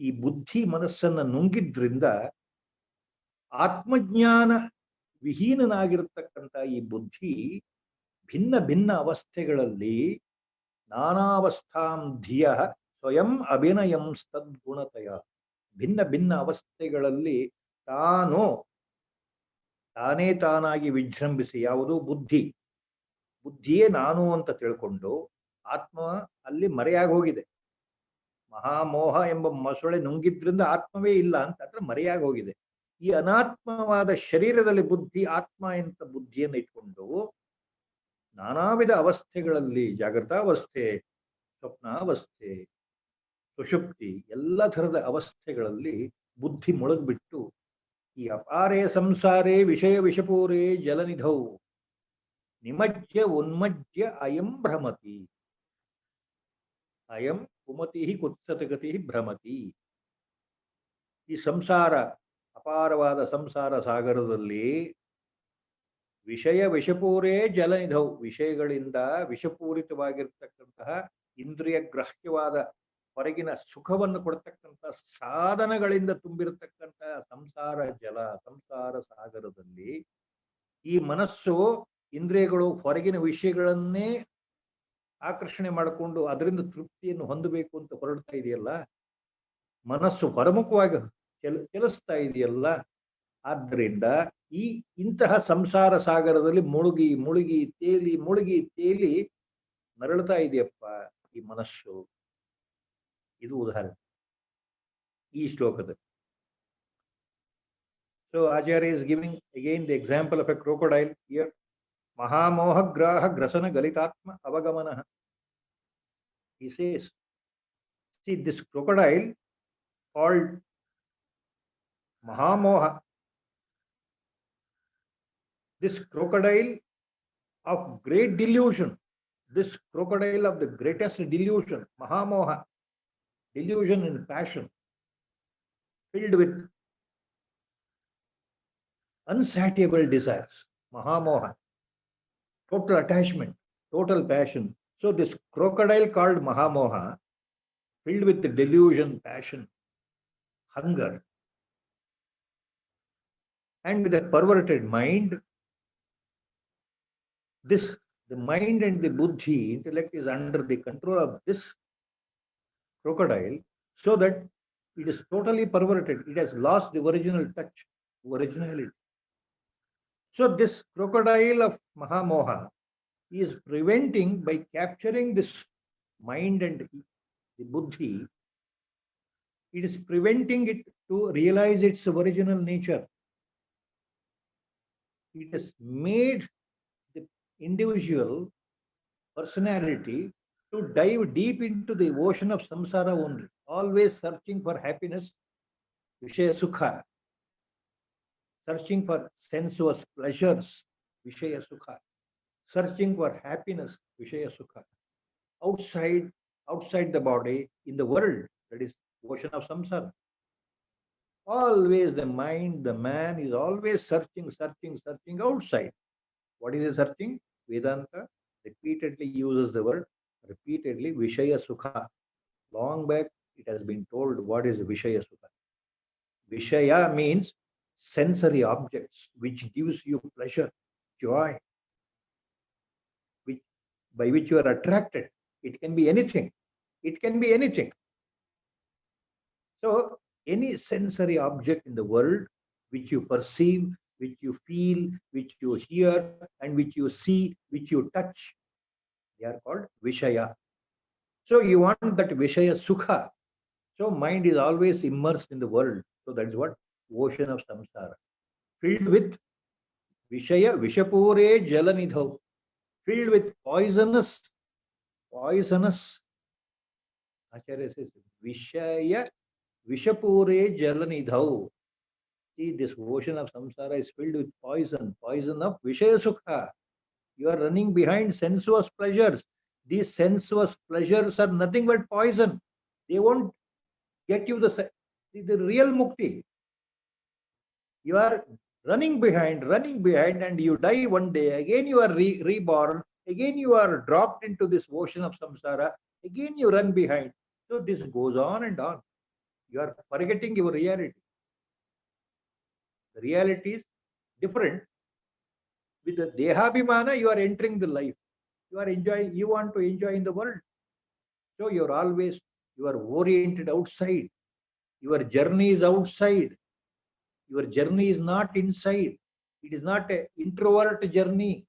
Speaker 2: ಈ ಬುದ್ಧಿ ಮನಸ್ಸನ್ನ ನುಂಗಿದ್ರಿಂದ ಆತ್ಮಜ್ಞಾನ ವಿಹೀನನಾಗಿರತಕ್ಕಂಥ ಈ ಬುದ್ಧಿ ಭಿನ್ನ ಭಿನ್ನ ಅವಸ್ಥೆಗಳಲ್ಲಿ ನಾನಾವಸ್ಥಾಂ ಧಿಯ ಸ್ವಯಂ ಅಭಿನಯಂ ತದ್ಗುಣತಯ, ಭಿನ್ನ ಭಿನ್ನ ಅವಸ್ಥೆಗಳಲ್ಲಿ ತಾನೇ ತಾನಾಗಿ ವಿಜೃಂಭಿಸಿ, ಯಾವುದು ಬುದ್ಧಿಯೇ ನಾನು ಅಂತ ತಿಳ್ಕೊಂಡು ಆತ್ಮ ಅಲ್ಲಿ ಮರೆಯಾಗಿ ಹೋಗಿದೆ. ಮಹಾಮೋಹ ಎಂಬ ಮೊಸಳೆ ನುಂಗಿದ್ರಿಂದ ಆತ್ಮವೇ ಇಲ್ಲ ಅಂತ ಅಂದ್ರೆ ಮರೆಯಾಗಿ ಹೋಗಿದೆ. ಈ ಅನಾತ್ಮವಾದ ಶರೀರದಲ್ಲಿ ಬುದ್ಧಿ, ಆತ್ಮ ಎಂತ ಬುದ್ಧಿಯನ್ನು ಇಟ್ಕೊಂಡು ನಾನಾ ವಿಧ ಅವಸ್ಥೆಗಳಲ್ಲಿ, ಜಾಗೃತಾವಸ್ಥೆ, ಸ್ವಪ್ನಾವಸ್ಥೆ, ಸುಷುಪ್ತಿ, ಎಲ್ಲ ಥರದ ಅವಸ್ಥೆಗಳಲ್ಲಿ ಬುದ್ಧಿ ಮುಳುಗ್ಬಿಟ್ಟು ಈ ಅಪಾರೇ ಸಂಸಾರೇ ವಿಷಯ ವಿಷಪೂರೇ ಜಲನಿಧೌ ನಿಮಜ್ಯ ಉನ್ಮಜ್ಯ ಅಯಂ ಭ್ರಮತಿ. ಅಯಂ ಕುಮತಿ ಕುತ್ಸತಗತಿ ಭ್ರಮತಿ. ಈ ಸಂಸಾರ, ಅಪಾರವಾದ ಸಂಸಾರ ಸಾಗರದಲ್ಲಿ ವಿಷಯ ವಿಷಪೂರೇ ಜಲನಿಧೌ, ವಿಷಯಗಳಿಂದ ವಿಷಪೂರಿತವಾಗಿರ್ತಕ್ಕಂತಹ ಇಂದ್ರಿಯ ಗ್ರಾಹ್ಯವಾದ ಹೊರಗಿನ ಸುಖವನ್ನು ಕೊಡ್ತಕ್ಕಂತಹ ಸಾಧನಗಳಿಂದ ತುಂಬಿರತಕ್ಕಂತಹ ಸಂಸಾರ ಜಲ, ಸಂಸಾರ ಸಾಗರದಲ್ಲಿ ಈ ಮನಸ್ಸು, ಇಂದ್ರಿಯಗಳು ಹೊರಗಿನ ವಿಷಯಗಳನ್ನೇ ಆಕರ್ಷಣೆ ಮಾಡಿಕೊಂಡು ಅದರಿಂದ ತೃಪ್ತಿಯನ್ನು ಹೊಂದಬೇಕು ಅಂತ ಹೊರಡ್ತಾ ಇದೆಯಲ್ಲ, ಮನಸ್ಸು ಹೊರಮುಖವಾಗಿ ಚಲಿಸ್ತಾ ಇದೆಯಲ್ಲ. ಆದ್ದರಿಂದ ಈ ಇಂತಹ ಸಂಸಾರ ಸಾಗರದಲ್ಲಿ ಮುಳುಗಿ ಮುಳುಗಿ ತೇಲಿ ಮುಳುಗಿ ತೇಲಿ ನರಳುತ್ತಾ ಇದೆಯಪ್ಪ ಈ ಮನಸ್ಸು. ಇದು ಉದಾಹರಣೆ ಈ ಶ್ಲೋಕದಲ್ಲಿ. So Acharya is giving again the example of a crocodile here. Mahamoha graha grasana galitatma avagamana. He says, see, this crocodile called Mahamoha, this crocodile of great delusion, this crocodile of the greatest delusion, Mahamoha, delusion and passion, filled with unsatiable desires, Mahamoha, total attachment, total passion. So this crocodile called Mahamoha, filled with the delusion, passion, hunger, and with a perverted mind, the mind and the buddhi, intellect is under the control of this crocodile, so that it is totally perverted. It has lost the original touch, originality. So this crocodile of Mahamoha is preventing, by capturing this mind and the buddhi, it is preventing it to realize its original nature. It has made the individual personality to dive deep into the ocean of samsara only, always searching for happiness, Vishaya Sukha, searching for sensuous pleasures, Vishaya Sukha, searching for happiness, Vishaya Sukha, outside the body, in the world, that is ocean of samsara. Always the mind, the man is always searching outside. What is he searching? Vedanta repeatedly uses the word, repeatedly, Vishaya Sukha. Long back it has been told what is Vishaya Sukha. Vishaya means sensory objects which gives you pleasure, joy, by which you are attracted. It can be anything. It can be anything. So any sensory object in the world which you perceive, which you feel, which you hear, and which you see, which you touch, they are called Vishaya. So you want that Vishaya Sukha. So mind is always immersed in the world. So that is what? Ocean of samsara. Filled with Vishaya, Vishapure Jalanidhau. Filled with poisonous. Acharya says, Vishaya, Vishapure Jalanidhau. See, this ocean of samsara is filled with poison of Vishaya Sukha. You are running behind sensuous pleasures. These sensuous pleasures are nothing but poison. They won't get you the real mukti. You are running behind, and you die one day. Again you are reborn. Again you are dropped into this ocean of samsara. Again you run behind. So this goes on and on. You are forgetting your reality. The reality is different. With the Dehabhimana, you are entering the life. You are enjoying, you want to enjoy in the world. So you are oriented outside. Your journey is outside. Your journey is not inside. It is not an introvert journey.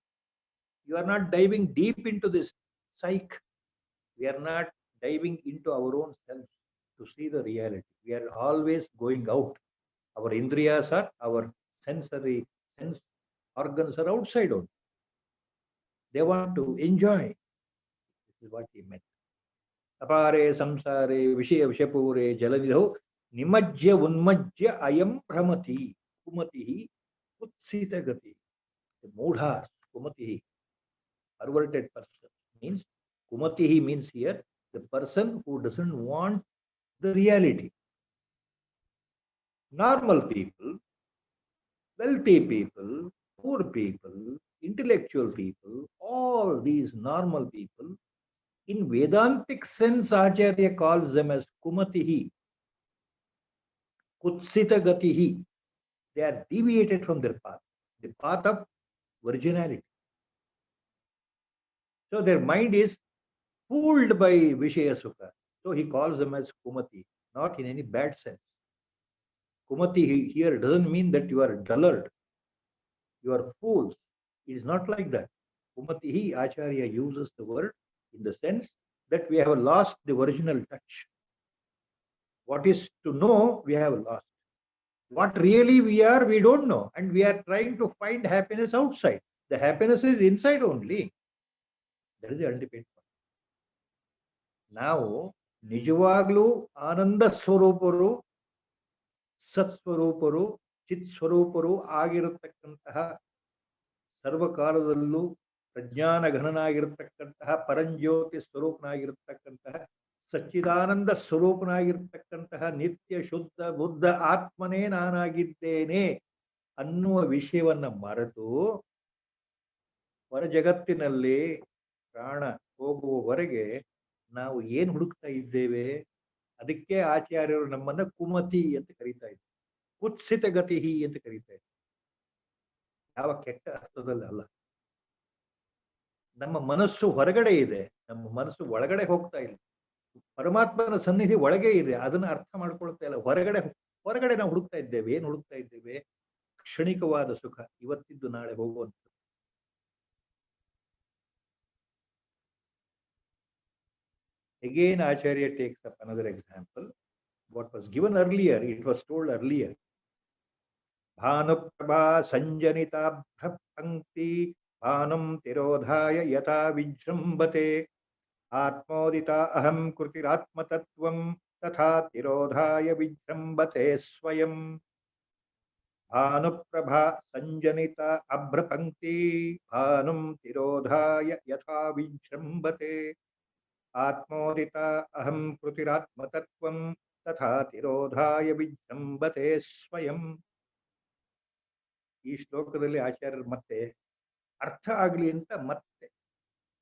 Speaker 2: You are not diving deep into this psyche. We are not diving into our own self to see the reality. We are always going out. Our indriyas are, our sensory sense organs are outside only. They want to enjoy. This is what he meant. Apare samsare vishaya vishapure jalanidho nimajya unmajya ayam pramati kumatihi utsita gati. The moodhas, kumatihi, perverted person means, kumatihi means here the person who doesn't want the reality. Normal people, wealthy people, poor people, intellectual people, all these normal people, in Vedantic sense, Acharya calls them as kumatihi, kutsita gatihi. They are deviated from their path, the path of virginality. So their mind is fooled by Vishaya Sukha. So he calls them as kumati, not in any bad sense. Kumati here doesn't mean that you are dullard, you are fools. It is not like that. Kumatihi, Acharya uses the word in the sense that we have lost the original touch. What is to know, we have lost. What really we are, we don't know. And we are trying to find happiness outside. The happiness is inside only. That is the ultimate point. ನಾವು ನಿಜವಾಗ್ಲೂ ಆನಂದ ಸ್ವರೂಪರು, ಸತ್ಸ್ವರೂಪರು, ಚಿತ್ ಸ್ವರೂಪರು ಆಗಿರತಕ್ಕಂತಹ, ಸರ್ವಕಾಲದಲ್ಲೂ ಪ್ರಜ್ಞಾನ ಘನನಾಗಿರತಕ್ಕಂತಹ, ಪರಂಜ್ಯೋತಿ ಸ್ವರೂಪನಾಗಿರತಕ್ಕಂತಹ, ಸಚ್ಚಿದಾನಂದ ಸ್ವರೂಪನಾಗಿರ್ತಕ್ಕಂತಹ ನಿತ್ಯ ಶುದ್ಧ ಬುದ್ಧ ಆತ್ಮನೇ ನಾನಾಗಿದ್ದೇನೆ ಅನ್ನುವ ವಿಷಯವನ್ನ ಮರೆತು ಹೊರ ಜಗತ್ತಿನಲ್ಲಿ ಪ್ರಾಣ ಹೋಗುವವರೆಗೆ ನಾವು ಏನು ಹುಡುಕ್ತಾ ಇದ್ದೇವೆ? ಅದಕ್ಕೆ ಆಚಾರ್ಯರು ನಮ್ಮನ್ನ ಕುಮತಿ ಅಂತ ಕರೀತಾ ಇದ್ದಾರೆ, ಕುತ್ಸಿತ ಗತಿಹಿ ಅಂತ ಕರೀತಾ ಇದ್ದಾರೆ. ಯಾವ ಕೆಟ್ಟ ಅರ್ಥದಲ್ಲಿ ಅಲ್ಲ. ನಮ್ಮ ಮನಸ್ಸು ಹೊರಗಡೆ ಇದೆ, ನಮ್ಮ ಮನಸ್ಸು ಒಳಗಡೆ ಹೋಗ್ತಾ ಇಲ್ಲ. ಪರಮಾತ್ಮನ ಸನ್ನಿಧಿ ಒಳಗೆ ಇದೆ, ಅದನ್ನ ಅರ್ಥ ಮಾಡ್ಕೊಳ್ತಾ ಇಲ್ಲ. ಹೊರಗಡೆ ನಾವು ಹುಡುಕ್ತಾ ಇದ್ದೇವೆ. ಏನ್ ಹುಡುಕ್ತಾ ಇದ್ದೇವೆ? ಕ್ಷಣಿಕವಾದ ಸುಖ, ಇವತ್ತಿದ್ದು ನಾಳೆ ಹೋಗುವಂತ. Again, Acharya takes up another example. What was given earlier, it was told earlier. Bhanuprabha sanjanita bhapankti bhanam tirodhaya yata vijrambate atmodita aham krutiratmatattvam tatha tirodhaya vijrambate swayam. Bhanuprabha sanjanita abhrapankti bhanam tirodhaya yatha vijrambate ಆತ್ಮೋದಿತ ಅಹಂ ಕೃತಿರಾತ್ಮತತ್ವಂ ತಥಾ ತಿರೋಧಾಯ ವಿಜೃಂಭತೆ ಸ್ವಯಂ. ಈ ಶ್ಲೋಕದಲ್ಲಿ ಆಚಾರ್ಯರು ಮತ್ತೆ ಅರ್ಥ ಆಗಲಿ ಅಂತ ಮತ್ತೆ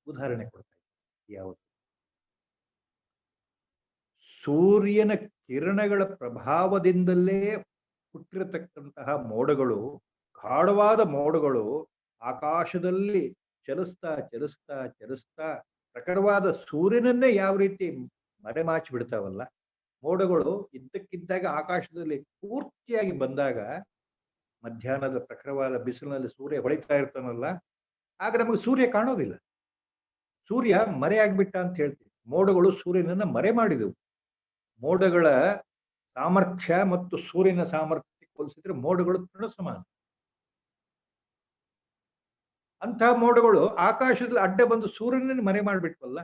Speaker 2: ಉದಾಹರಣೆ ಕೊಡ್ತಾ ಇದ್ದಾರೆ. ಯಾವುದು? ಸೂರ್ಯನ ಕಿರಣಗಳ ಪ್ರಭಾವದಿಂದಲೇ ಹುಟ್ಟಿರತಕ್ಕಂತಹ ಮೋಡಗಳು, ಗಾಢವಾದ ಮೋಡಗಳು ಆಕಾಶದಲ್ಲಿ ಚಲಿಸ್ತಾ ಚಲಿಸ್ತಾ ಚಲಿಸ್ತಾ ಪ್ರಖರವಾದ ಸೂರ್ಯನನ್ನೇ ಯಾವ ರೀತಿ ಮರೆಮಾಚಿ ಬಿಡ್ತಾವಲ್ಲ, ಮೋಡಗಳು ಇದ್ದಕ್ಕಿದ್ದಾಗ ಆಕಾಶದಲ್ಲಿ ಪೂರ್ತಿಯಾಗಿ ಬಂದಾಗ, ಮಧ್ಯಾಹ್ನದ ಪ್ರಖರವಾದ ಬಿಸಿಲಿನಲ್ಲಿ ಸೂರ್ಯ ಹೊಳಿತಾ ಇರ್ತಾನಲ್ಲ, ಆಗ ನಮಗೆ ಸೂರ್ಯ ಕಾಣೋದಿಲ್ಲ. ಸೂರ್ಯ ಮರೆಯಾಗ್ಬಿಟ್ಟ ಅಂತ ಹೇಳ್ತೀವಿ. ಮೋಡಗಳು ಸೂರ್ಯನನ್ನ ಮರೆ ಮಾಡಿದವು. ಮೋಡಗಳ ಸಾಮರ್ಥ್ಯ ಮತ್ತು ಸೂರ್ಯನ ಸಾಮರ್ಥ್ಯ ಹೋಲಿಸಿದ್ರೆ ಮೋಡಗಳು ತೃಣ ಸಮಾನ. ಅಂಥ ಮೋಡಗಳು ಆಕಾಶದಲ್ಲಿ ಅಡ್ಡ ಬಂದು ಸೂರ್ಯನನ್ನು ಮರೆ ಮಾಡಿಬಿಟ್ವಲ್ಲ,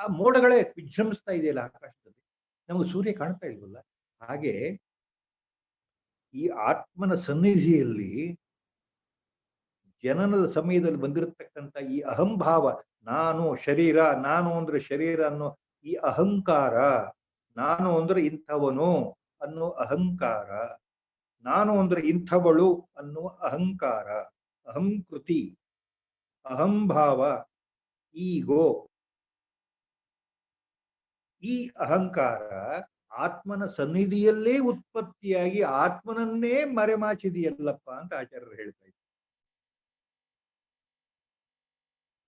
Speaker 2: ಆ ಮೋಡಗಳೇ ವಿಜೃಂಭಿಸ್ತಾ ಇದೆಯಲ್ಲ ಆಕಾಶದಲ್ಲಿ, ನಮಗೆ ಸೂರ್ಯ ಕಾಣ್ತಾ ಇಲ್ವಲ್ಲ. ಹಾಗೆ ಈ ಆತ್ಮನ ಸನ್ನಿಧಿಯಲ್ಲಿ ಜನನದ ಸಮಯದಲ್ಲಿ ಬಂದಿರತಕ್ಕಂಥ ಈ ಅಹಂಭಾವ, ನಾನು ಶರೀರ, ನಾನು ಅಂದ್ರೆ ಶರೀರ ಅನ್ನೋ ಈ ಅಹಂಕಾರ, ನಾನು ಅಂದ್ರೆ ಇಂಥವನು ಅನ್ನೋ ಅಹಂಕಾರ, ನಾನು ಅಂದ್ರೆ ಇಂಥವಳು ಅನ್ನುವ ಅಹಂಕಾರ, ಅಹಂಕೃತಿ, ಅಹಂಭಾವ, ಈಗೋ, ಈ ಅಹಂಕಾರ ಆತ್ಮನ ಸನ್ನಿಧಿಯಲ್ಲೇ ಉತ್ಪತ್ತಿಯಾಗಿ ಆತ್ಮನನ್ನೇ ಮರೆಮಾಚಿದೆಯಲ್ಲಪ್ಪ ಅಂತ ಆಚಾರ್ಯರು ಹೇಳ್ತಾ ಇದ್ದಾರೆ.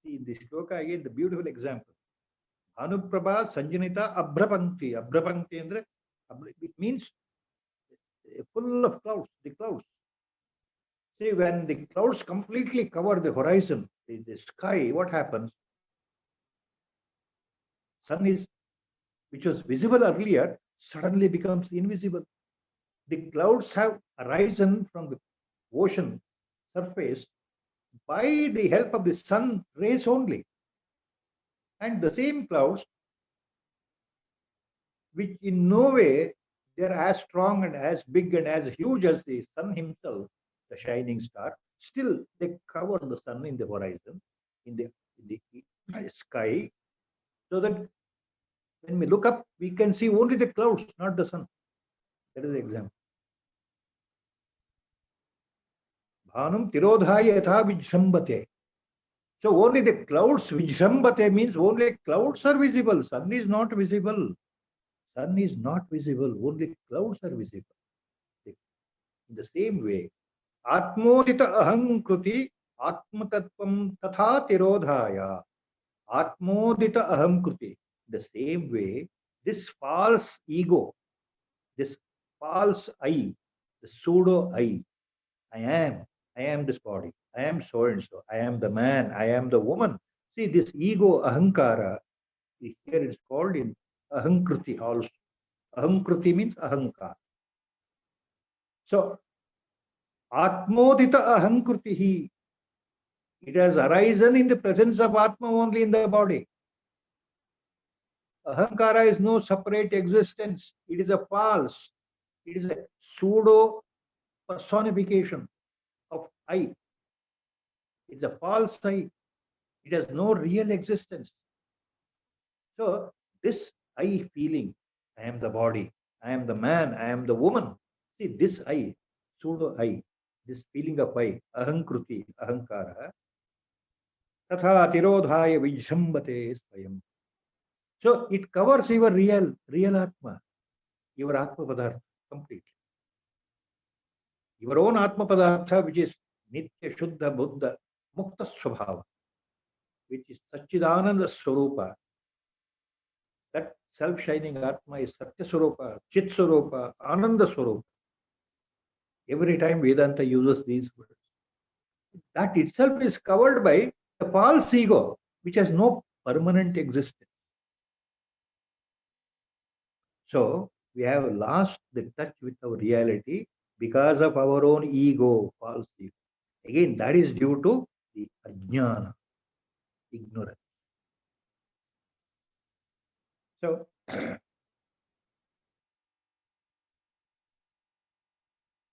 Speaker 2: In this shloka again the beautiful example. Anuprabha sanjanita abhrapangti. Abhrapangti andre it means full of clouds, the clouds. See, when the clouds completely cover the horizon, the sky, what happens? Sun is, which was visible earlier, suddenly becomes invisible. The clouds have arisen from the ocean surface by the help of the sun rays only. And the same clouds, which in no way they are as strong and as big and as huge as the sun himself, the shining star, still they cover the sun in the horizon, in the sky, so that when we look up, we can see only the clouds, not the sun. That is the example. Bhanam tirodhaya yatha vijrambate. So only the clouds, vijrambate means only clouds are visible. Sun is not visible. Sun is not visible. Only clouds are visible. In the same way, atmodita ahankruti atmatattvam tatha tirodhaya. Atmodita ahamkruti. The same way, this false ego, this false I, the pseudo I am this body, I am so and so, I am the man, I am the woman. See, this ego ahankara, here it's called in ahankruti also. Ahankruti means ahankara. So, atmodita ahankrutihi, it has arisen in the presence of Atma only in the body. Ahankara is no separate existence. It is a false. It is a pseudo personification of I. It's a false I. It has no real existence. So this I feeling, I am the body, I am the man, I am the woman. See, this I, pseudo I, this feeling of I, ahankruti, ahankara, tatha tirodhaya vijrambate swayam. So it covers your real Atma, your Atma Padartha completely. Your own Atma Padartha, which is Nitya Shuddha Buddha Mukta Swabhava, which is Satchidananda Swarupa. That self-shining Atma is Satya Swarupa, Chit Swarupa, Ananda Swarupa. Every time Vedanta uses these words. That itself is covered by the false ego, which has no permanent existence. So we have lost the touch with our reality because of our own ego, false ego. Again, that is due to the ajnana, ignorance. So,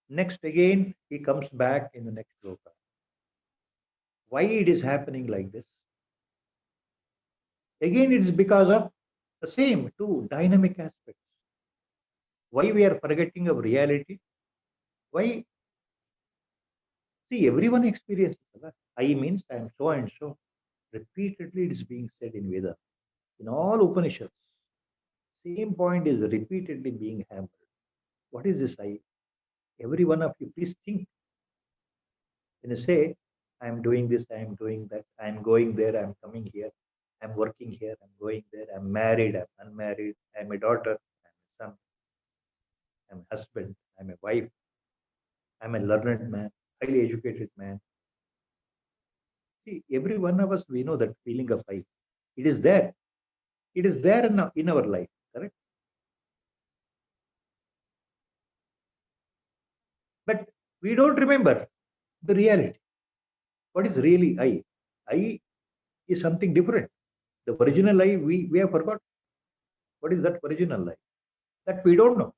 Speaker 2: next again, he comes back in the next sloka. Why it is happening like this? Again, it is because of the same two dynamic aspects. Why we are forgetting of reality? Why? See, everyone experiences that. I means I am so and so. Repeatedly, it is being said in Veda. In all Upanishads, same point is repeatedly being hammered. What is this I? Every one of you, please think. When you say, I am doing this, I am doing that, I am going there, I am coming here, I am working here, I am going there, I am married, I am unmarried, I am a daughter, I am a son, I am a husband, I am a wife, I am a learned man, highly educated man. See, every one of us, we know that feeling of I. It is there. It is there in our life, correct? But we don't remember the reality. What is really I? I is something different. The original I, we have forgot. What is that original I? That we don't know.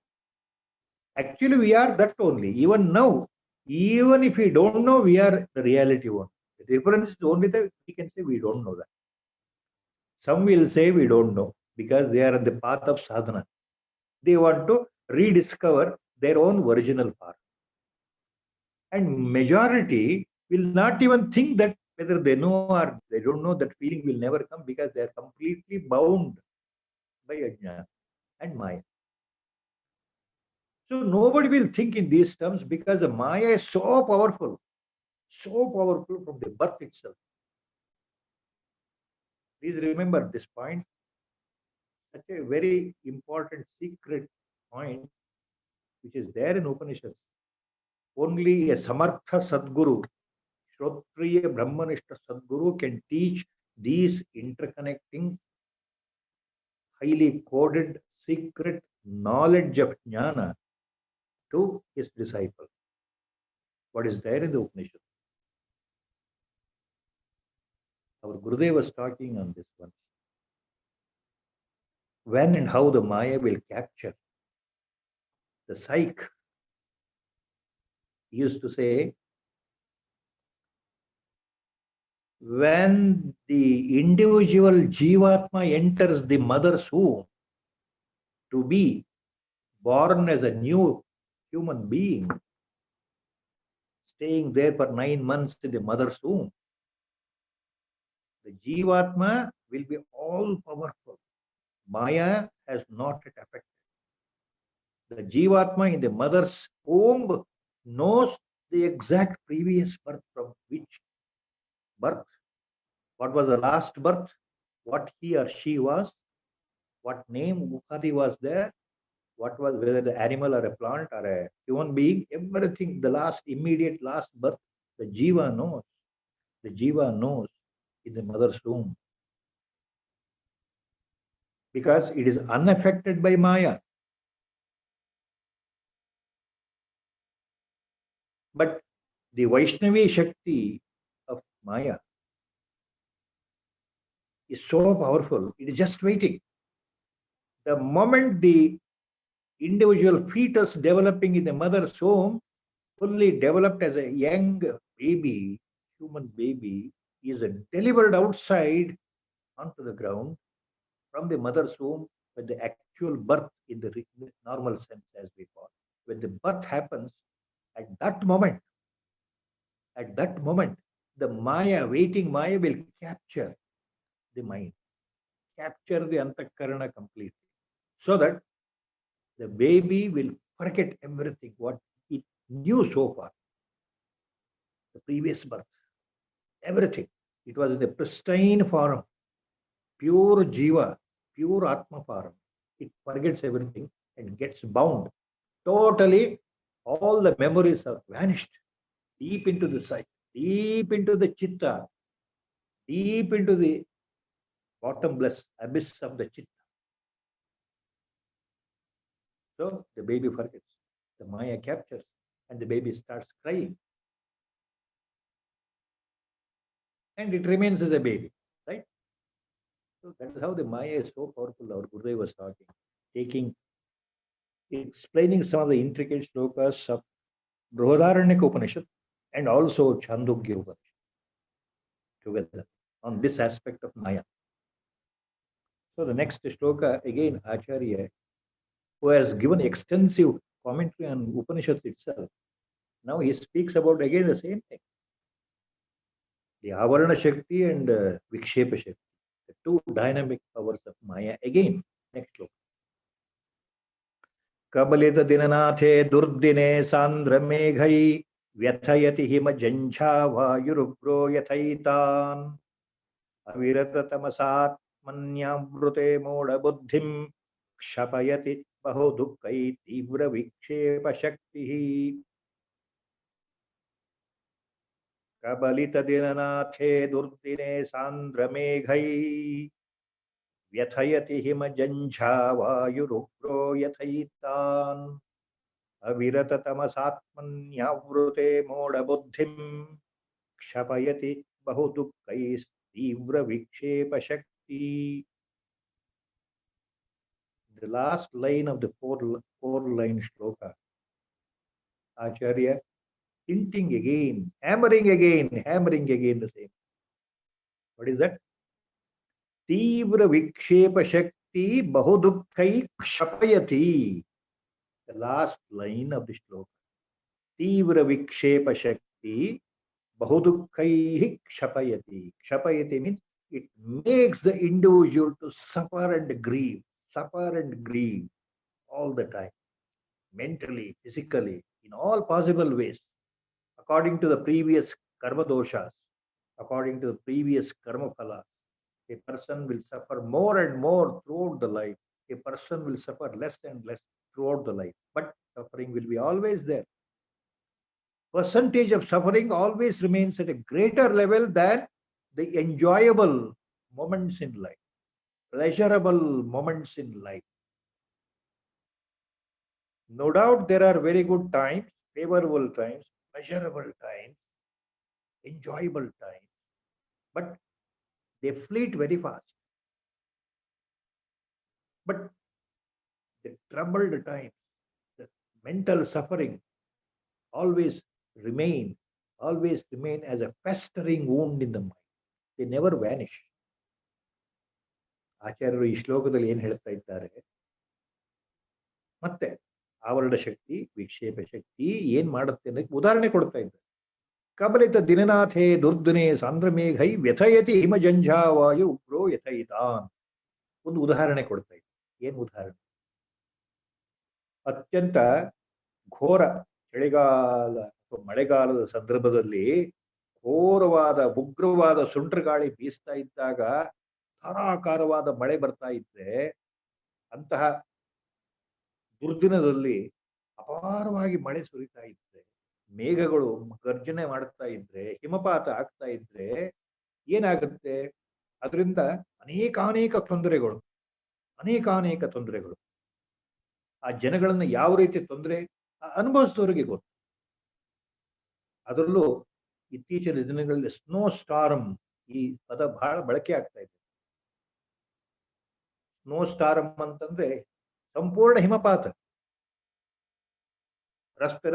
Speaker 2: Actually, we are that only. Even now, even if we don't know, we are the reality one. The difference is only that we can say we don't know that. Some will say we don't know because they are on the path of sadhana. They want to rediscover their own original path. And majority will not even think that whether they know or they don't know, that feeling will never come because they are completely bound by ajnana and maya. So nobody will think in these terms because the maya is so powerful from the birth itself. Please remember this point. Such a very important secret point which is there in Upanishads. Only a Samartha Sadguru, Shrotriya Brahmanishta Sadguru can teach these interconnecting, highly coded, secret knowledge of jnana to his disciple. What is there in the Upanishad? Our Gurudev was talking on this one. When and how the Maya will capture the psyche. He used to say, when the individual Jivatma enters the mother's womb to be born as a new human being, staying there for 9 months in the mother's womb, the Jivatma will be all powerful. Maya has not yet affected. The Jivatma in the mother's womb knows the exact previous birth from which birth, what was the last birth, what he or she was, what name Upadhi was there, what was, whether the animal or a plant or a human being, everything, the last, immediate last birth, the Jiva knows. The Jiva knows in the mother's womb. Because it is unaffected by Maya. But the Vaishnavi Shakti of Maya is so powerful, it is just waiting. The moment the individual fetus developing in the mother's womb, fully developed as a young baby, human baby, is delivered outside onto the ground from the mother's womb when the actual birth in the normal sense, as we call. When the birth happens, at that moment, the Maya, waiting Maya will capture the mind, capture the Antakarana completely, so that the baby will forget everything what it knew so far, the previous birth, everything. It was in the pristine form, pure Jiva, pure Atma form. It forgets everything and gets bound. Totally, all the memories are vanished deep into the psyche, deep into the chitta, deep into the bottomless abyss of the chitta. So the baby forgets. The Maya captures and the baby starts crying. And it remains as a baby, right? So that is how the Maya is so powerful. Our Gurudev was talking, explaining some of the intricate shlokas of Brihadaranyaka Upanishad and also Chandogya Upanishad together on this aspect of Maya. So the next shloka, again, Acharya, who has given extensive commentary on Upanishads itself, now he speaks about again the same thing. The Avarana Shakti and Vikshepa Shakti, the two dynamic powers of Maya. Again, next shloka. Kabalita dinanathe durdine sandra meghai व्यथयति हिम जंझा वायुरुग्रो यथैतान् अविरततमसात्मन्यावृते मूढबुद्धिं क्षपयति बहुदुःखै तीव्रविक्षेपशक्तिः कबलितदिननाथे दुर्दिने सान्द्रमेघै व्यथयति हिमजंझा वायुरुग्रो यथैतान् अविरततमसात्मन्यावृते मूढबुद्धिं क्षपयति बहुदुःखैस्तीव्रविक्षेपशक्ति. The last line of the four-line shloka, Acharya hinting again, hammering again the same. What is that? Tivra vikshepa shakti bahudukkhai kshapayati. The last line of the shloka. Tivra vikshepa shakti bahudukkhai kshapayati. Kshapayati means it makes the individual to suffer and grieve all the time, mentally, physically, in all possible ways, according to the previous karma doshas, according to the previous karma phala. A person will suffer more and more throughout the life. A person will suffer less and less throughout the life. But suffering will be always there. percentage of suffering always remains at a greater level than the enjoyable moments in life, pleasurable moments in life. No doubt there are very good times, favorable times, pleasurable times, enjoyable times, but they fleet very fast. But the troubled times, the mental suffering always remain as a festering wound in the mind. They never vanish. ಆಚಾರ್ಯರು ಈ ಶ್ಲೋಕದಲ್ಲಿ ಏನು ಹೇಳ್ತಾ ಇದ್ದಾರೆ, ಮತ್ತೆ ಆವರಣ ಶಕ್ತಿ, ವಿಕ್ಷೇಪ ಶಕ್ತಿ ಏನ್ ಮಾಡುತ್ತೆ ಅನ್ನೋಕ್ಕೆ ಉದಾಹರಣೆ ಕೊಡ್ತಾ ಇದ್ದಾರೆ. ಕಬಲಿತ ದಿನನಾಥೇ ದುರ್ದಿನೇ ಸಾಂದ್ರಮೇಘೈ ವ್ಯಥಯತಿ ಹಿಮಜಂಝಾವಾಯು ಉಗ್ರೋ ಯಥಯಿತಾನ್. ಒಂದು ಉದಾಹರಣೆ ಕೊಡ್ತಾ ಇದ್ದಾರೆ. ಏನ್ ಉದಾಹರಣೆ? ಅತ್ಯಂತ ಘೋರ ಚಳಿಗಾಲ ಅಥವಾ ಮಳೆಗಾಲದ ಸಂದರ್ಭದಲ್ಲಿ ಘೋರವಾದ ಉಗ್ರವಾದ ಸುಂಟರ ಗಾಳಿ ಬೀಸ್ತಾ ಇದ್ದಾಗ ಧಾರಾಕಾರವಾದ ಮಳೆ ಬರ್ತಾ ಇದ್ರೆ, ಅಂತಹ ದುರ್ದಿನದಲ್ಲಿ ಅಪಾರವಾಗಿ ಮಳೆ ಸುರಿತಾ ಇದ್ರೆ, ಮೇಘಗಳು ಗರ್ಜನೆ ಮಾಡ್ತಾ ಇದ್ರೆ, ಹಿಮಪಾತ ಆಗ್ತಾ ಇದ್ರೆ ಏನಾಗುತ್ತೆ? ಅದರಿಂದ ಅನೇಕಾನೇಕ ತೊಂದರೆಗಳು. ಆ ಜನಗಳನ್ನ ಯಾವ ರೀತಿ ತೊಂದರೆ ಅನುಭವಿಸಿದವರಿಗೆ ಗೊತ್ತು. ಅದರಲ್ಲೂ ಇತ್ತೀಚಿನ ದಿನಗಳಲ್ಲಿ ಸ್ನೋ ಸ್ಟಾರ್ಮ್ ಈ ಪದ ಬಹಳ ಬಳಕೆ ಆಗ್ತಾ ಇದೆ. ಸ್ನೋ ಸ್ಟಾರ್ಮ್ ಅಂತಂದ್ರೆ ಸಂಪೂರ್ಣ ಹಿಮಪಾತ.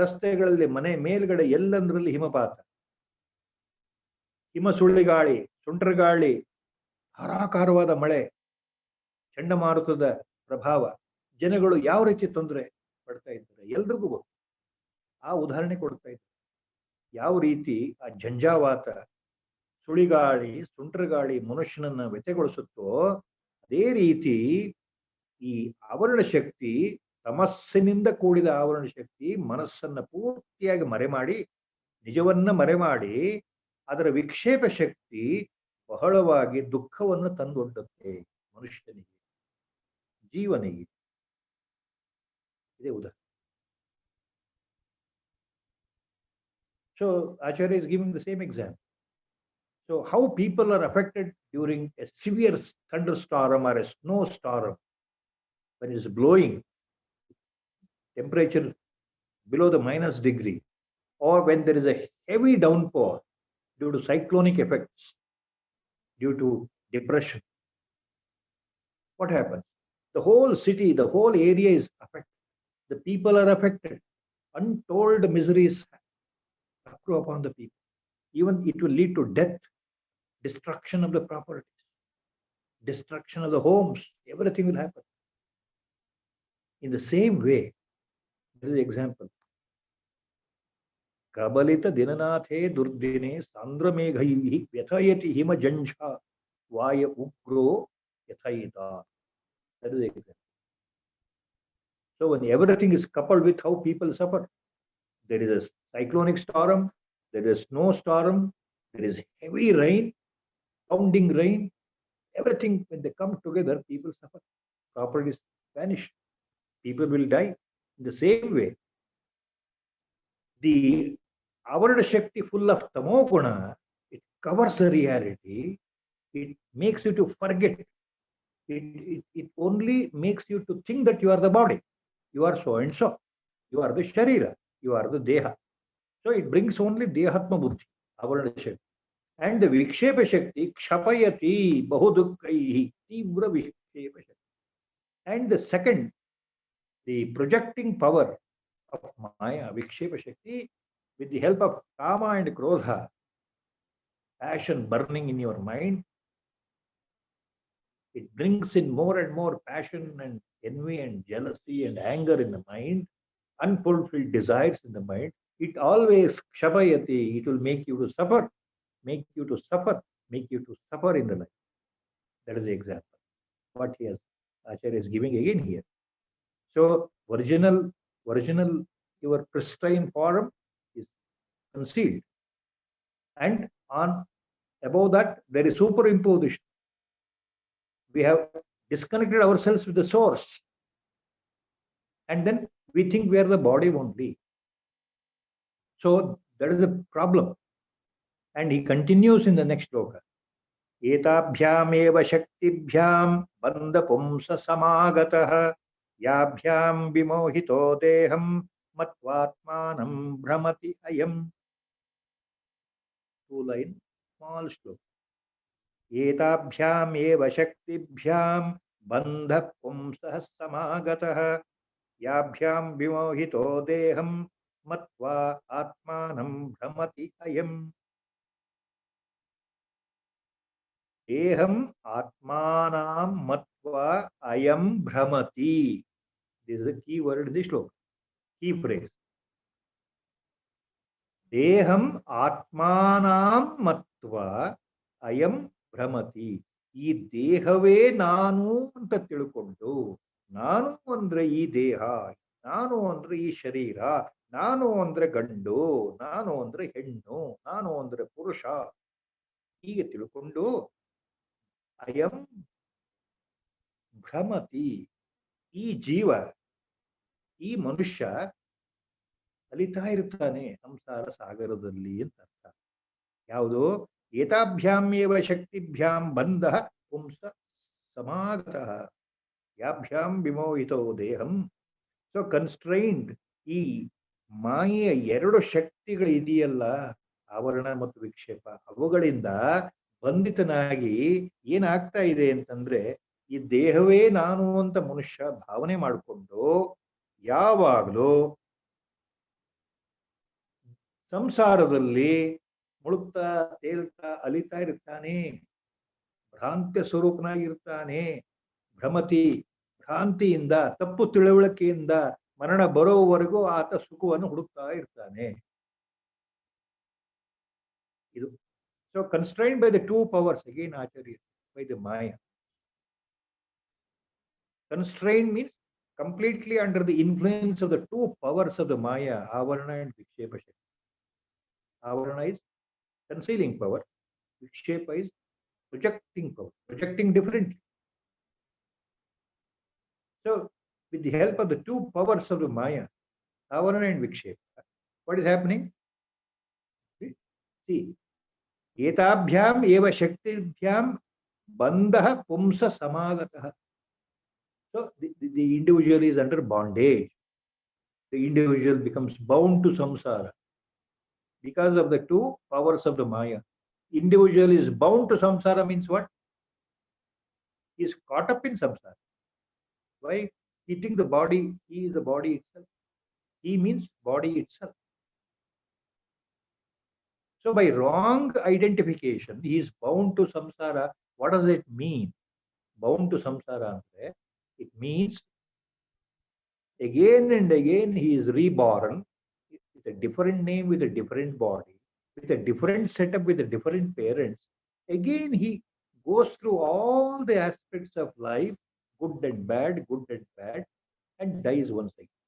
Speaker 2: ರಸ್ತೆಗಳಲ್ಲಿ, ಮನೆ ಮೇಲ್ಗಡೆ ಎಲ್ಲಂದ್ರಲ್ಲಿ ಹಿಮಪಾತ, ಹಿಮ ಸುಳ್ಳಿಗಾಳಿ, ಸುಂಟರಗಾಳಿ, ಧಾರಾಕಾರವಾದ ಮಳೆ, ಚಂಡಮಾರುತದ ಪ್ರಭಾವ, ಜನಗಳು ಯಾವ ರೀತಿ ತೊಂದರೆ ಪಡ್ತಾ ಇದ್ದಾರೆ ಎಲ್ರಿಗೂ ಗೊತ್ತು. ಆ ಉದಾಹರಣೆ ಕೊಡ್ತಾ ಇದ್ದಾರೆ. ಯಾವ ರೀತಿ ಆ ಝಂಜಾವಾತ, ಸುಳಿಗಾಳಿ, ಸುಂಟರಗಾಳಿ ಮನುಷ್ಯನನ್ನ ವ್ಯಥೆಗೊಳಿಸುತ್ತೋ, ಅದೇ ರೀತಿ ಈ ಆವರಣ ಶಕ್ತಿ, ತಮಸ್ಸಿನಿಂದ ಕೂಡಿದ ಆವರಣ ಶಕ್ತಿ ಮನಸ್ಸನ್ನ ಪೂರ್ತಿಯಾಗಿ ಮರೆಮಾಡಿ, ನಿಜವನ್ನ ಮರೆಮಾಡಿ, ಅದರ ವಿಕ್ಷೇಪ ಶಕ್ತಿ ಬಹಳವಾಗಿ ದುಃಖವನ್ನು ತಂದೊಡ್ಡುತ್ತೆ ಮನುಷ್ಯನಿಗೆ, ಜೀವನಿಗೆ. ಇದೇ ಉದಾಹರಣೆ. So Acharya is giving the same example. So how people are affected during a severe thunderstorm or a snowstorm, when it's blowing, temperature below the minus degree, or when there is a heavy downpour due to cyclonic effects, due to depression. What happens? The whole city, the whole area is affected. The people are affected. Untold miseries accrue upon the people. Even it will lead to death, destruction of the properties, destruction of the homes. Everything will happen. In the same way, there is an example. Kabalita dinanathe durdine sandrameghayi vyethayati hima janjha vaya ugro yathayita. That is the example. So when everything is coupled with how people suffer, there is a cyclonic storm, there is a snowstorm, there is heavy rain, pounding rain, everything, when they come together, people suffer. Properties vanish. People will die. In the same way, the Avarana Shakti full of Tamoguna, it covers the reality, it makes you to forget. It only makes you to think that you are the body. You are so and so. You are the Sharira. You are the Deha. So it brings only Dehatma Buddhi, Avarana Shakti. And the Vikshepa Shakti, Kshapayati, Bahudukaihi, Tibra Vikshepa Shakti. And the second, the projecting power of Maya, Vikshepa Shakti, with the help of Kama and Krodha, passion burning in your mind, it brings in more and more passion and envy and jealousy and anger in the mind, unfulfilled desires in the mind. It always Kshapayati, it will make you to suffer, make you to suffer in the life. That is the example. What he has, Acharya is giving again here. So original, your pristine form is concealed. And on above that, there is superimposition. We have disconnected ourselves with the source. And then we think we are the body only. So That is the problem. And he continues in the next sloka. Etabhyam shaktibhyam bandha pumsa samagataha yabhyam vimohito deham matvatmanam brahmati ayam. Two line, small sloka. Etabhyam shaktibhyam bandha pumsa samagataha yabhyam vimohito deham matva atmanam brahmati ayam. Deham atmanam matva ayam brahmati. This is the key word in this sloka, key phrase. Deham atmanam matva ayam brahmati. ಈ ದೇಹವೇ ನಾನು ಅಂತ ತಿಳ್ಕೊಂಡು, ನಾನು ಅಂದ್ರೆ ಈ ದೇಹ, ನಾನು ಅಂದ್ರೆ ಈ ಶರೀರ, ನಾನು ಅಂದ್ರೆ ಗಂಡು, ನಾನು ಅಂದ್ರೆ ಹೆಣ್ಣು, ನಾನು ಅಂದ್ರೆ ಪುರುಷ, ಹೀಗೆ ತಿಳ್ಕೊಂಡು ಅಯಂ ಭ್ರಮತಿ, ಈ ಜೀವ, ಈ ಮನುಷ್ಯ ಅಲಿತಾ ಇರ್ತಾನೆ ಸಂಸಾರ ಸಾಗರದಲ್ಲಿ ಅಂತ ಅರ್ಥ. ಯಾವುದು? ಏತಾಭ್ಯಾಮೇವ ಶಕ್ತಿಭ್ಯಾಂ ಬಂಧ ಪುಂಸ ಸಮಾಗತಃ ಯಾಭ್ಯಾಂ ವಿಮೋಹಿತೋ ದೇಹಂ. ಸೊ ಕನ್ಸ್ಟ್ರೈನ್ಡ್, ಈ ಮಾಯೆಯ ಎರಡು ಶಕ್ತಿಗಳು ಇದೆಯಲ್ಲ, ಆವರಣ ಮತ್ತು ವಿಕ್ಷೇಪ, ಅವುಗಳಿಂದ ಬಂಧಿತನಾಗಿ ಏನಾಗ್ತಾ ಇದೆ ಅಂತಂದ್ರೆ, ಈ ದೇಹವೇ ನಾನು ಅಂತ ಮನುಷ್ಯ ಭಾವನೆ ಮಾಡಿಕೊಂಡು ಯಾವಾಗಲೂ ಸಂಸಾರದಲ್ಲಿ ಮುಳುಗ್ತಾ ತೇಲ್ತಾ ಅಲಿತಾ ಇರ್ತಾನೆ, ಭ್ರಾಂತ್ಯ ಸ್ವರೂಪನಾಗಿರ್ತಾನೆ. ಭ್ರಮತಿ, ಭ್ರಾಂತಿಯಿಂದ, ತಪ್ಪು ತಿಳುವಳಿಕೆಯಿಂದ ಮರಣ ಬರೋವರೆಗೂ ಆತ ಸುಖವನ್ನು ಹುಡುಕ್ತಾ ಇರ್ತಾನೆ. ಇದು so constrained by the two powers, again Acharya, by the Maya. Constraint means completely under the influence of the two powers of the Maya, Avarana and Vikshepa Shakti. Avarana is concealing power, Vikshepa is projecting power, projecting differently. So, with the help of the two powers of the Maya, Avarana and Vikshepa, what is happening? See, Etabhyam eva shaktibhyam bandha pumsa samagataha. So the individual is under bondage. The individual becomes bound to samsara because of the two powers of the Maya. Individual is bound to samsara means what? He is caught up in samsara. Why? He thinks the body, he is the body itself. He means body itself. So by wrong identification, he is bound to samsara. What does it mean? Bound to samsara. It means again and again he is reborn with a different name, with a different body, with a different setup, with a different parents. Again he goes through all the aspects of life, good and bad, and dies once again.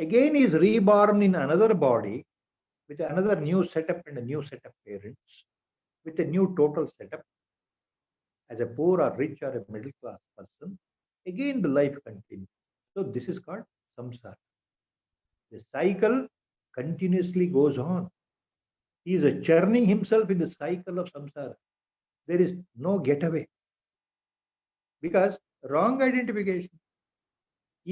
Speaker 2: Again he is reborn in another body with another new setup and a new set of parents, with a new total setup. As a poor or rich or a middle class person, again the life continues. So this is called samsara. The cycle continuously goes on. He is churning himself in the cycle of samsara. There is no getaway because wrong identification.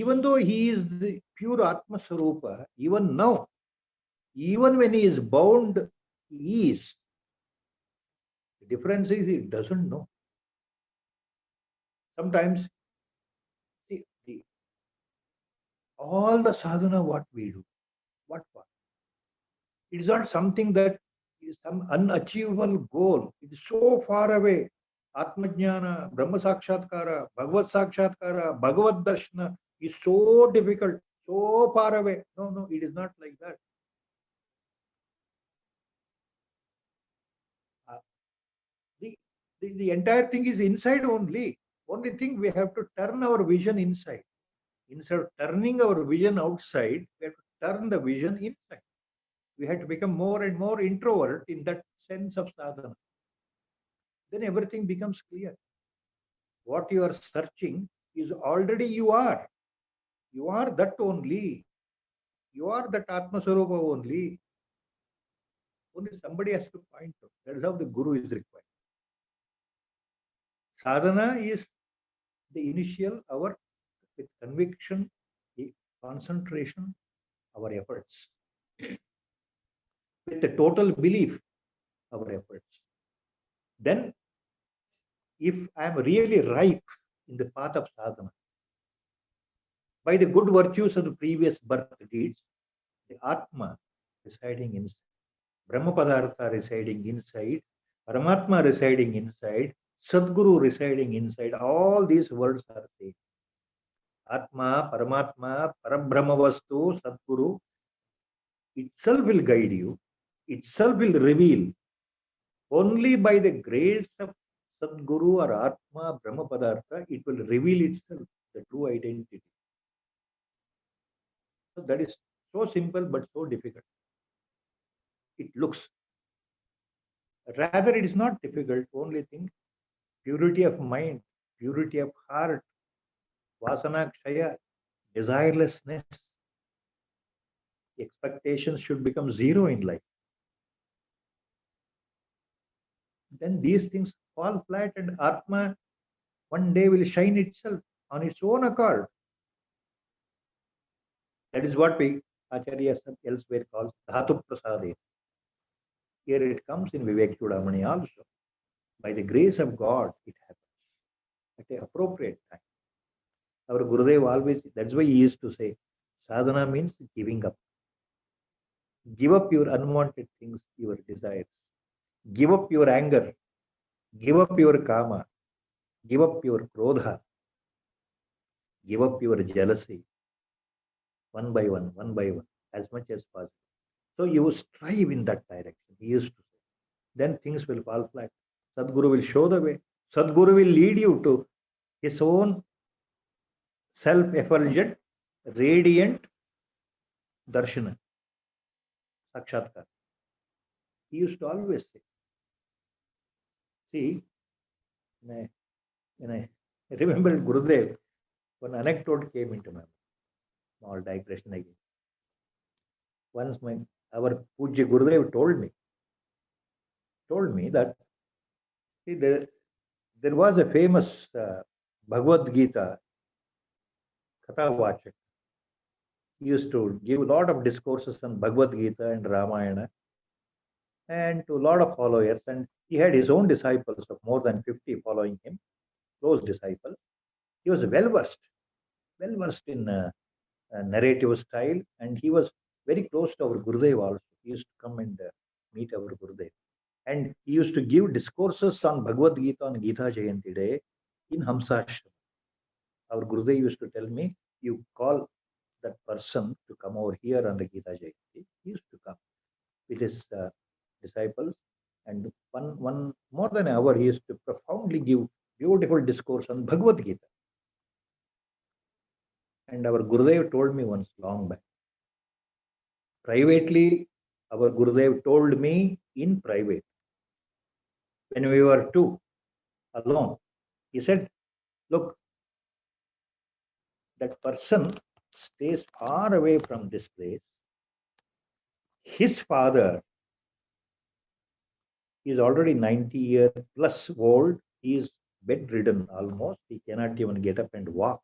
Speaker 2: Even though he is the pure Atma Sarupa, even now, even when he is bound, he is. The difference is he doesn't know. Sometimes, all the sadhana what we do, what? It is not something that is some unachievable goal. It is so far away. Atmajnana, Brahma Sakshatkara, Bhagavad Sakshatkara, Bhagavad Darshana is so difficult, so far away. No, it is not like that. The entire thing is inside only. Only thing we have to turn our vision inside. Instead of turning our vision outside, we have to turn the vision inside. We have to become more and more introvert in that sense of sadhana. Then everything becomes clear. What you are searching is already you are. You are that only. You are that Atma Swarupa only. Only somebody has to point out. That is how the Guru is required. Sadhana is the initial, our with conviction, concentration, our efforts. With the total belief, our efforts. Then, if I am really ripe in the path of sadhana, by the good virtues of the previous birth deeds, the Atma residing inside, Brahma Padartha residing inside, Paramatma residing inside, Sadguru residing inside, all these words are there. Atma, Paramatma, Parabrahmavastu, Sadguru itself will guide you, itself will reveal. Only by the grace of Sadguru or Atma, Brahma Padartha, it will reveal itself, the true identity. That is so simple but so difficult. It looks. Rather, it is not difficult. Only thing, purity of mind, purity of heart, vasanakshaya, desirelessness, expectations should become zero in life. Then these things fall flat and Atma one day will shine itself on its own accord. That is what we Acharyas elsewhere calls Dhatu Prasade. Here it comes in Viveka Chudamani also. By the grace of God, it happens at the appropriate time. Our Gurudev always, that's why he used to say, sadhana means giving up. Give up your unwanted things, your desires. Give up your anger. Give up your kama. Give up your krodha. Give up your jealousy. One by one, as much as possible. So you strive in that direction, he used to say. Then things will fall flat. Sadguru will show the way. Sadguru will lead you to his own self-effulgent, radiant darshana, sakshatkar. He used to always say. See, when I remembered Gurudev, one anecdote came into my mind. Small digression again. Once our Pujya Gurudev told me that see, there was a famous Bhagavad Gita Katha Vachak. He used to give a lot of discourses on Bhagavad Gita and Ramayana and to a lot of followers. And he had his own disciples of more than 50 following him, close disciples. He was well versed in narrative style, and he was very close to our Gurudev also. He used to come and meet our Gurudev. And he used to give discourses on Bhagavad Gita on Gita Jayanti Day in Hamsashramam. Our Gurudev used to tell me, you call that person to come over here on the Gita Jayanti. He used to come with his disciples, and one more than an hour he used to profoundly give beautiful discourse on Bhagavad Gita. And our Gurudev told me once long back. Privately, our Gurudev told me in private, when we were two, alone, he said, look, that person stays far away from this place. His father is already 90 years plus old. He is bedridden almost. He cannot even get up and walk.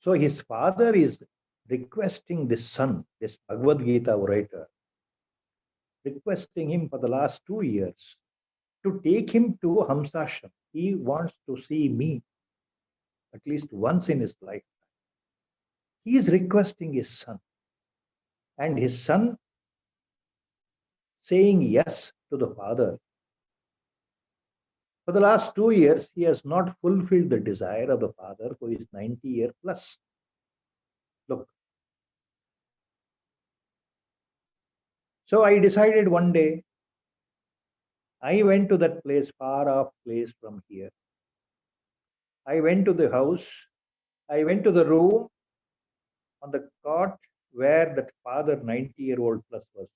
Speaker 2: So his father is requesting this son, this Bhagavad Gita writer, requesting him for the last 2 years to take him to Hamsashram. He wants to see me at least once in his life. He is requesting his son. And his son saying yes to the father. For the last 2 years, he has not fulfilled the desire of the father who is 90 years plus. Look. So I decided one day, I went to that place, far off place from here. I went to the house. I went to the room on the cot where that father, 90-year-old plus, was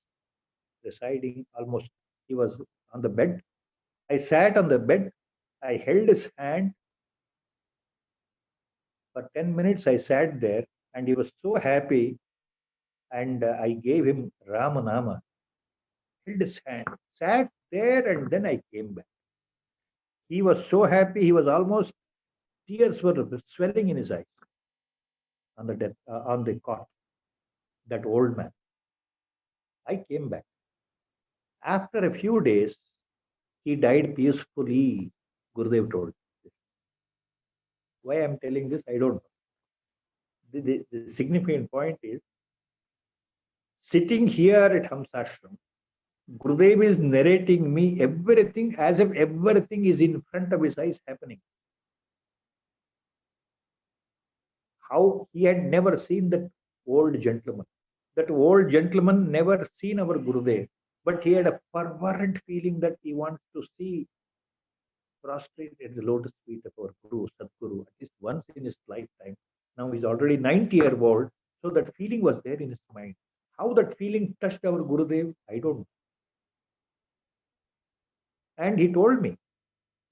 Speaker 2: residing almost. He was on the bed. I sat on the bed. I held his hand. For 10 minutes, I sat there, and he was so happy. and I gave him Ramanama, held his hand, sat there, and then I came back. He was so happy, he was almost, tears were swelling in his eyes on the cot, that old man. I came back. After a few days, he died peacefully, Gurudev told. Why I'm telling this, I don't know. The significant point is, sitting here at Hamsashram, Gurudev is narrating me everything as if everything is in front of his eyes happening. How he had never seen that old gentleman. That old gentleman never seen our Gurudev, but he had a fervent feeling that he wants to see prostrate at the lotus feet of our Guru, Sadguru, at least once in his lifetime. Now he's already 90-year-old, so that feeling was there in his mind. How that feeling touched our Gurudev, I don't know. And he told me,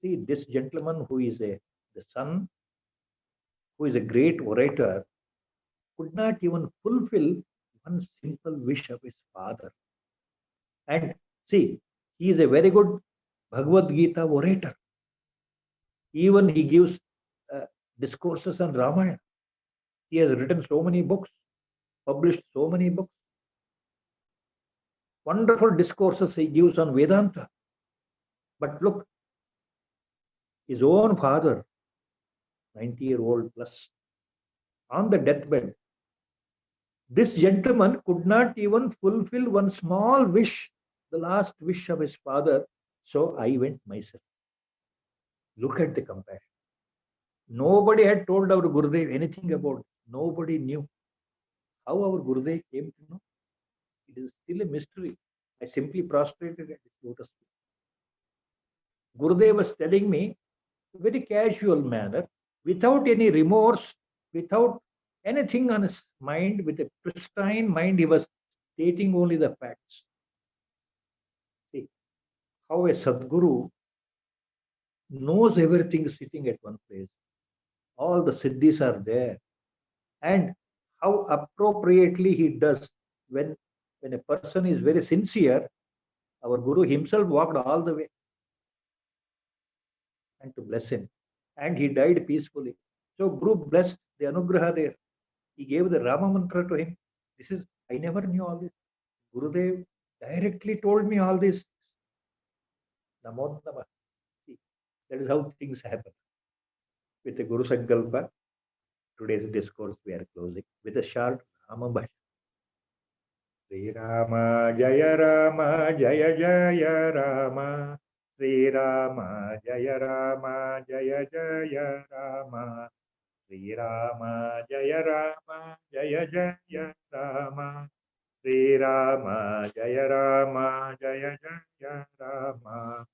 Speaker 2: see, this gentleman who is the son, who is a great orator, could not even fulfill one simple wish of his father. And see, he is a very good Bhagavad Gita orator. Even he gives discourses on Ramayana. He has written so many books, published so many books. Wonderful discourses he gives on Vedanta. But look, his own father, 90-year-old plus, on the deathbed, this gentleman could not even fulfill one small wish, the last wish of his father. So I went myself. Look at the compassion. Nobody had told our Gurudev anything about it. Nobody knew. How our Gurudev came to know? It is still a mystery. I simply prostrated at his lotus feet. Gurudev was telling me, very casual manner, without any remorse, without anything on his mind, with a pristine mind, he was stating only the facts. See, how a Sadguru knows everything sitting at one place. All the siddhis are there. And how appropriately he does. When a person is very sincere, our Guru himself walked all the way and to bless him. And he died peacefully. So Guru blessed the Anugraha there. He gave the Rama mantra to him. This is, I never knew all this. Gurudev directly told me all this. Namo Namah. That is how things happen. With the Guru Sankalpa, today's discourse we are closing with a short Rama Bhajan. Sri Rama Jaya Rama Jaya Jaya Rama. Sri Rama Jaya Rama Jaya Jaya Rama. Sri Rama Jaya Rama Jaya Jaya Rama. Sri Rama Jaya Rama Jaya Jaya Rama.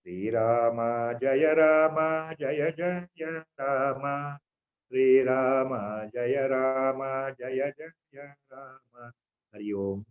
Speaker 2: Sri Rama Jaya Rama Jaya Jaya Rama. Sri Rama Jaya Rama Jaya Jaya Rama. Hari Om.